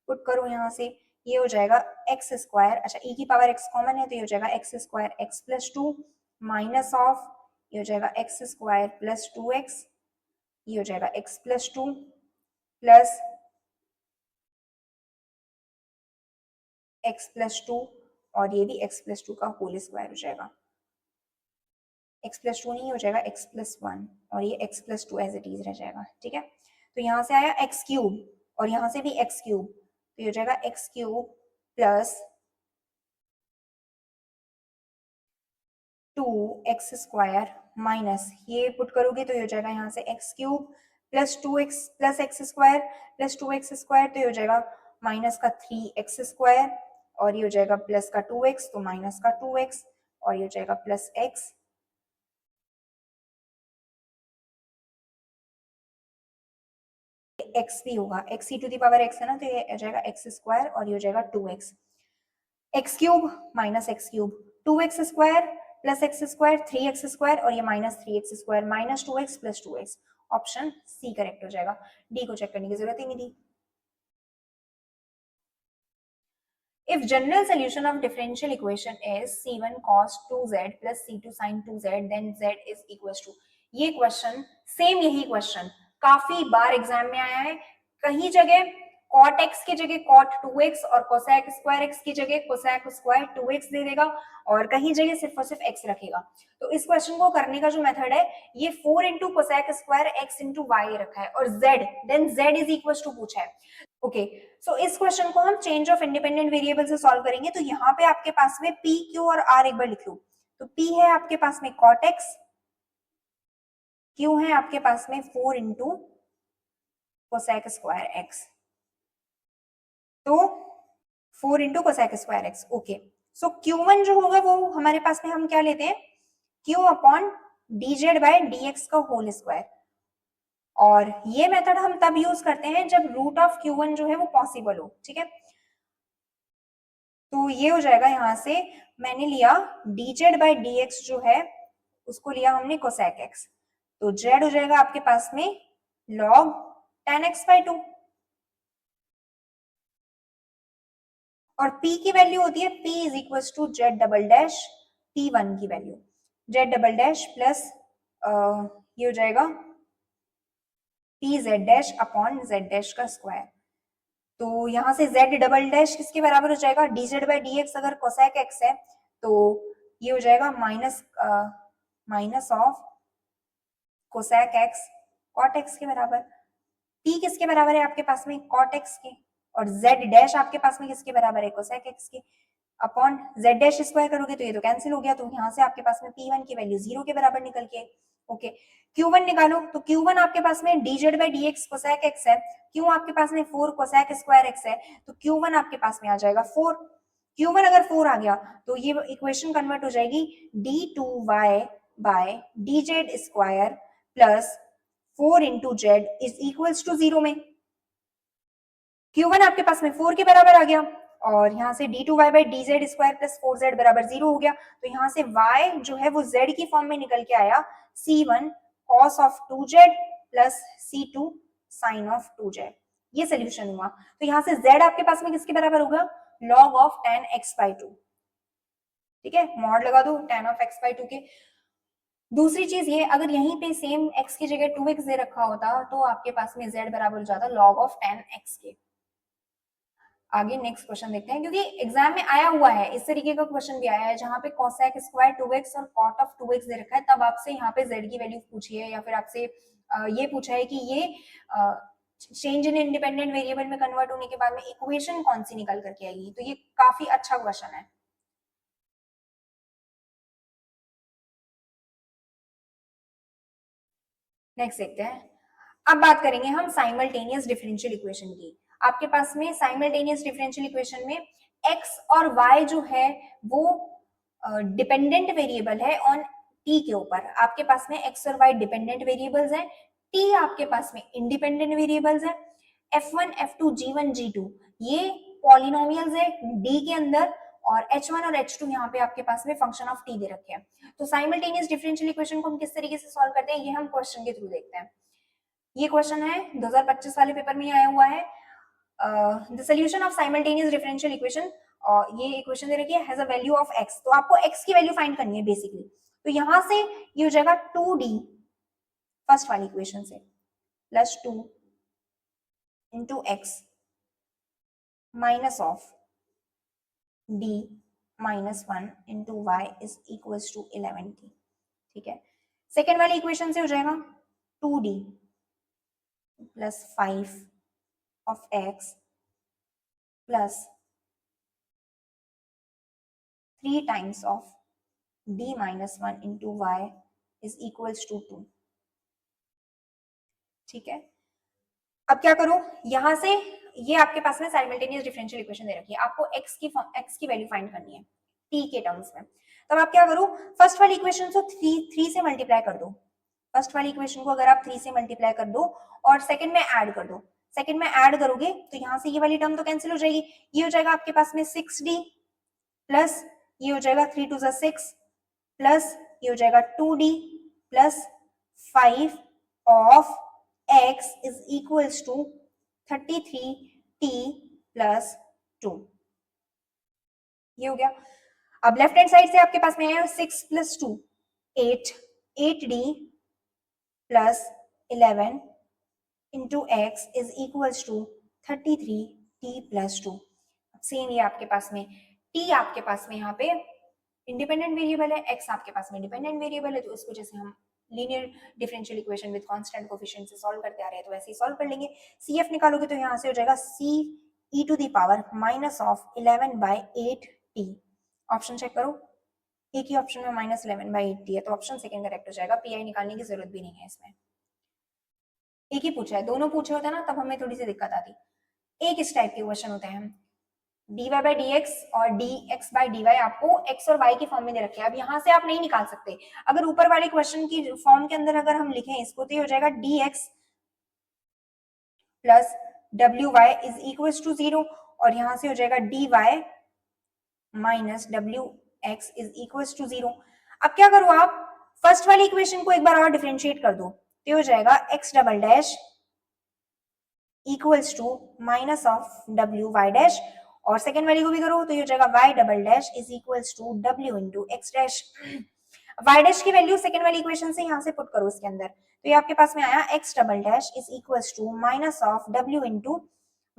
पुट करो यहाँ से, ये हो जाएगा x स्क्वायर, अच्छा e की पावर x कॉमन है तो ये हो जाएगा x square x plus 2 minus of, ये हो जाएगा x स्क्वायर प्लस 2x, ये हो जाएगा x plus 2 plus x plus 2 और ये भी x प्लस 2 का होल स्क्वायर हो जाएगा, x प्लस 2 नहीं हो जाएगा x प्लस 1 और ये x plus 2 as it is रह जाएगा, ठीक है। तो यहाँ से आया x क्यूब और यहाँ से भी x क्यूब, तो ये हो जाएगा x cube plus 2x square minus, ये पुट करोगे तो ये हो जाएगा यहाँ से x cube plus 2x plus x square plus 2x square, तो ये हो जाएगा माइनस का 3x स्क्वायर और ये हो जाएगा प्लस का 2x, तो माइनस का 2x और ये हो जाएगा प्लस x, x भी होगा, x e to the power x है ना, तो ये हो जाएगा x स्क्वायर और ये हो जाएगा 2x, x cube minus x cube 2x square plus x square 3x square और ये minus 3x square minus 2x plus 2x, option C correct हो जाएगा, डी को चेक करने की जरूरत ही नहीं थी। If general solution of differential equation is c1 cos 2z plus c2 sin 2z then z is equals to, ये question same, यही क्वेश्चन काफी बार एग्जाम में आया है, कहीं जगह cot x की जगह cot 2x और cosec स्क्वायर x की जगह cosec स्क्वायर 2x दे देगा और कहीं जगह सिर्फ और सिर्फ x रखेगा। तो इस क्वेश्चन को करने का जो मेथड है, ये 4 into cosec square x into y रखा है और z then z is equal to पूछा है। ओके, सो इस क्वेश्चन को हम चेंज ऑफ इंडिपेंडेंट वेरिएबल से सॉल्व करेंगे। तो यहाँ पे आपके पास में p, q और r एक बार लिख लो, तो p है आपके पास में cot x, q है आपके पास में 4 इंटू cosec स्क्वायर x, तो 4 into cosec square X. Okay, so Q1 जो होगा वो हमारे पास में हम क्या लेते हैं, Q upon dz by dx का होल स्क्वायर, और ये मेथड हम तब यूज करते हैं जब रूट ऑफ Q1 जो है वो पॉसिबल हो, ठीक है। तो ये हो जाएगा, यहां से मैंने लिया dz बाय dx जो है उसको लिया हमने कोसेक एक्स, तो z हो जाएगा आपके पास में log tan x बाय 2 और p की वैल्यू होती है p is equal to z double dash p1 की value, z double dash plus ये हो जाएगा p z dash upon z dash का स्क्वायर। तो यहाँ से z डबल डैश किसके बराबर हो जाएगा, dz बाई dx अगर कोसेक x है तो ये हो जाएगा minus of cosec x cot x के बराबर, p किसके बराबर है आपके पास में कॉट x के, और z डैश आपके पास में किसके बराबर है कोसेक x के, अपॉन z डैश स्क्वायर करोगे तो ये तो कैंसिल हो गया, तो यहाँ से आपके पास में p1 की वैल्यू 0 के बराबर निकल के। ओके, q1 निकालो, तो q1 आपके पास में dz by dx cosec x है, q आपके पास में 4 कोसेक स्क्वायर x है, तो q1 आपके पास में आ जाएगा 4, q1 अगर 4 आ गया तो ये इक्वेशन कन्वर्ट हो जाएगी d2y by dz square plus 4 into z is equals to 0 में। Q1 आपके पास में 4 के बराबर आ गया और यहाँ से d2y by D Z square plus 4z बराबर 0 हो गया। तो यहाँ से y जो है वो z की फॉर्म में निकल के आया c1 cos of 2z plus c2 sin of 2z। ये सोल्यूशन हुआ। तो यहाँ से z आपके पास में किसके बराबर होगा, log of tan x by 2। ठीक है, मॉड लगा दो tan ऑफ x बाई 2 के। दूसरी चीज ये, अगर यहीं पे सेम x की जगह 2x दे रखा होता तो आपके पास में z बराबर हो जाता log ऑफ tan x के। आगे नेक्स्ट क्वेश्चन देखते हैं, क्योंकि एग्जाम में आया हुआ है, इस तरीके का क्वेश्चन भी आया है जहां पे cosec स्क्वायर 2x और cot ऑफ 2x दे रखा है, तब आपसे यहाँ पे z की वैल्यू पूछी है, या फिर आपसे ये पूछा है कि ये चेंज इन इंडिपेंडेंट वेरिएबल में कन्वर्ट होने के बाद में इक्वेशन कौन सी निकल करके आएगी। तो ये काफी अच्छा क्वेश्चन है। नेक्स्ट देखते हैं। अब बात करेंगे हम साइमल्टेनियस डिफरेंशियल इक्वेशन की। आपके पास में साइमल्टेनियस डिफरेंशियल इक्वेशन में x और y जो है वो डिपेंडेंट वेरिएबल है ऑन t के ऊपर। आपके पास में x और y डिपेंडेंट वेरिएबल्स हैं, t आपके पास में इंडिपेंडेंट वेरिएबल्स हैं। f1 f2 g1 g2 ये पॉलिनोमियल्स है d के अंदर, और h1 और h2 यहाँ पे आपके पास में फंक्शन ऑफ t दे रखे हैं। तो साइमल्टेनियस डिफरेंशियल इक्वेशन को हम किस तरीके से सॉल्व करते हैं, ये हम क्वेश्चन के थ्रू देखते हैं। ये क्वेश्चन है 2025 वाले पेपर में आया हुआ है। The solution of simultaneous differential equation, और ये इक्वेशन दे रखी है has a value of x। तो आपको x की वैल्यू फाइंड करनी है बेसिकली। तो यहां से ये हो जाएगा 2d फर्स्ट वाली इक्वेशन से plus 2 into x minus of d minus 1 into y is equals to 11t। ठीक है, सेकेंड वाली इक्वेशन से हो जाएगा 2d plus 5 of x plus 3 times of d minus 1 into y is equals to 2। ठीक है, अब क्या करो, यहां से ये आपके पास में साइमल्टेनियस डिफरेंशियल इक्वेशन दे रखी है, आपको x की वैल्यू फाइंड करनी है t के टर्म्स में। तब आप क्या करो, फर्स्ट वाली इक्वेशन को 3 से मल्टीप्लाई कर दो। फर्स्ट वाली इक्वेशन को अगर आप 3 से मल्टीप्लाई कर दो और सेकंड में ऐड कर दो, सेकंड में ऐड करोगे तो यहाँ से ये वाली टर्म तो कैंसिल हो जाएगी। ये हो जाएगा आपके पास में 6d प्लस ये हो जाएगा 3 2 6 प्लस ये हो जाएगा 2d plus 5 of x is equals to 33t plus 2। ये हो गया। अब लेफ्ट हैंड साइड से आपके पास में है 6 plus 2 8, 8d plus 11 into x is equals to 33t plus 2। Same ये आपके पास में t आपके पास में यहाँ पे इंडिपेंडेंट वेरिएबल है, x आपके पास में डिपेंडेंट वेरिएबल है, तो इस वजह से हम linear differential equation with constant coefficient से सॉल्व करते आ रहे हैं, तो ऐसे ही सॉल्व कर लेंगे। cf निकालोगे तो यहाँ से हो जाएगा c e to the power minus of 11 by 8t। Option check करो, एक ही ऑप्शन में माइनस 11 बाई 8t है, तो ऑप्शन सेकंड करेक्ट हो जाएगा। पी निकालने की जरूरत भी नहीं है इसमें, एक ही पूछा है, दोनों पूछे होते ना तब हमें थोड़ी सी दिक्कत आती। एक इस टाइप के क्वेश्चन होते हैं, dy बाई dx और dx बाई dy आपको x और y की फॉर्म में दे रखे हैं। अब यहाँ से आप नहीं निकाल सकते। अगर ऊपर वाले क्वेश्चन की फॉर्म के अंदर अगर हम लिखें इसको तो ये हो जाएगा dx plus wy is equal to 0, और यहाँ से हो जाएगा dy minus wx is equal to 0। अब क्या करो, आप फर्स्ट वाली इक्वेशन को एक बार और डिफरेंशिएट कर दो, तो हो जाएगा x double dash equals to minus of wy dash, और सेकेंड वाली को भी करो तो ये हो जाएगा y double dash is equals to w into x dash. y dash की वैल्यू सेकेंड वाली इक्वेशन से यहाँ से पुट करो इसके अंदर, तो ये आपके पास में आया x double dash is equals to minus of w into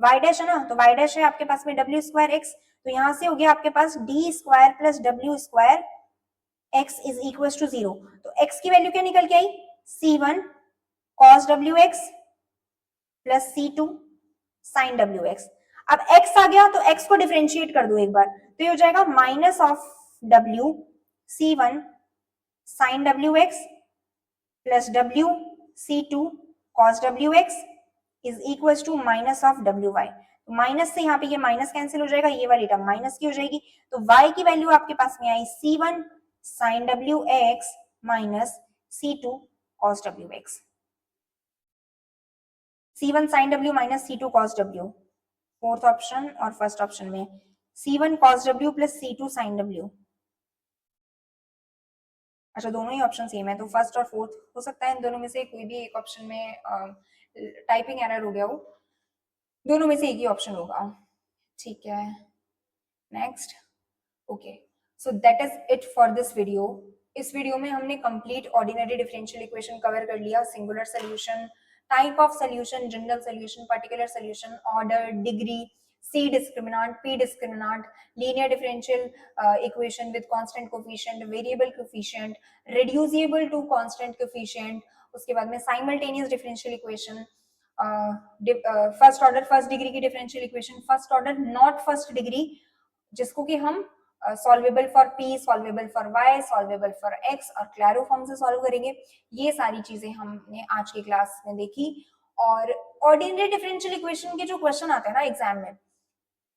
y dash है ना, तो y डैश है आपके पास में w स्क्वायर x, तो यहाँ से हो गया आपके पास d square plus w square x is equals to 0। तो x की वैल्यू क्या निकल के आई, c1 cos wx plus c2 sin wx। अब x आ गया तो x को डिफरेंशिएट कर दो एक बार, तो ये हो जाएगा minus of w c1 sin wx plus w c2 cos wx is equal to minus of wy। तो माइनस से यहाँ पे ये माइनस कैंसिल हो जाएगा, ये वाली टर्म माइनस की हो जाएगी, तो y की वैल्यू आपके पास में आई c1 sin wx minus c2 cos wx। c1 sin w minus c2 cos w, fourth option और फर्स्ट ऑप्शन में C1 cos W plus C2 sin W। अच्छा, दोनों ही ऑप्शन सेम है, तो फर्स्ट और फोर्थ हो सकता है इन दोनों में से कोई भी एक ऑप्शन में टाइपिंग एरर हो गया हो, दोनों में से एक ही ऑप्शन होगा। ठीक है, next. Okay, so that is it for this video. इस वीडियो में हमने complete ordinary differential equation cover कर लिया, singular solution, type of solution, general solution, particular solution, order, degree, C discriminant, P discriminant, linear differential equation with constant coefficient, variable coefficient, reducible to constant coefficient, उसके बाद में simultaneous differential equation, first order first degree की differential equation, first order not first degree, जिसको कि हम solvable for p, solvable for y, solvable for x और Clairaut form से solve करेंगे। ये सारी चीजें हमने आज की क्लास में देखी। और ऑर्डिनरी डिफरेंशियल इक्वेशन के जो क्वेश्चन आते हैं ना एग्जाम में,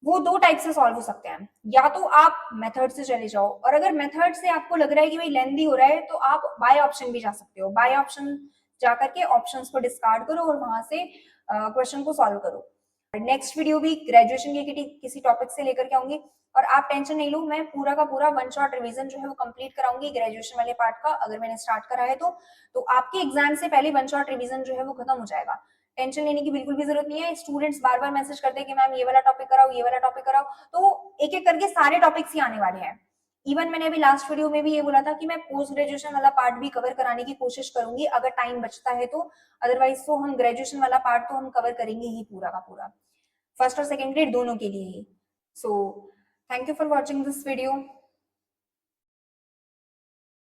वो दो टाइप से सॉल्व हो सकते हैं। या तो आप मेथड से चले जाओ, और अगर मेथड से आपको लग रहा है कि भाई लेंथी हो रहा है, तो आप बाय ऑप्शन भी जा सकते हो। बाय ऑप्शन जाकर के ऑप्शंस को डिस्कार्ड करो और वहां से क्वेश्चन को सॉल्व करो। नेक्स्ट वीडियो भी ग्रेजुएशन के किसी टॉपिक से लेकर के आऊंगी, और आप टेंशन नहीं लो, मैं पूरा का पूरा वन शॉट रिवीजन जो है वो कंप्लीट कराऊंगी ग्रेजुएशन वाले पार्ट का। अगर मैंने स्टार्ट करा है तो आपके एग्जाम से पहले वन शॉट रिवीजन जो है वो खत्म हो जाएगा। टेंशन लेने की बिल्कुल भी जरूरत नहीं है। स्टूडेंट्स बार बार मैसेज करते हैं कि मैम ये वाला टॉपिक कराओ, ये वाला टॉपिक कराओ, तो एक एक करके सारे टॉपिक्स ही आने वाले हैं। इवन मैंने अभी लास्ट वीडियो में भी ये बोला था कि मैं पोस्ट ग्रेजुएशन वाला पार्ट भी कवर कराने की कोशिश करूंगी अगर टाइम बचता है तो। अदरवाइज तो हम ग्रेजुएशन वाला पार्ट तो हम कवर करेंगे ही पूरा का पूरा, फर्स्ट और सेकेंड ग्रेड दोनों के लिए ही। So thank you for watching this video.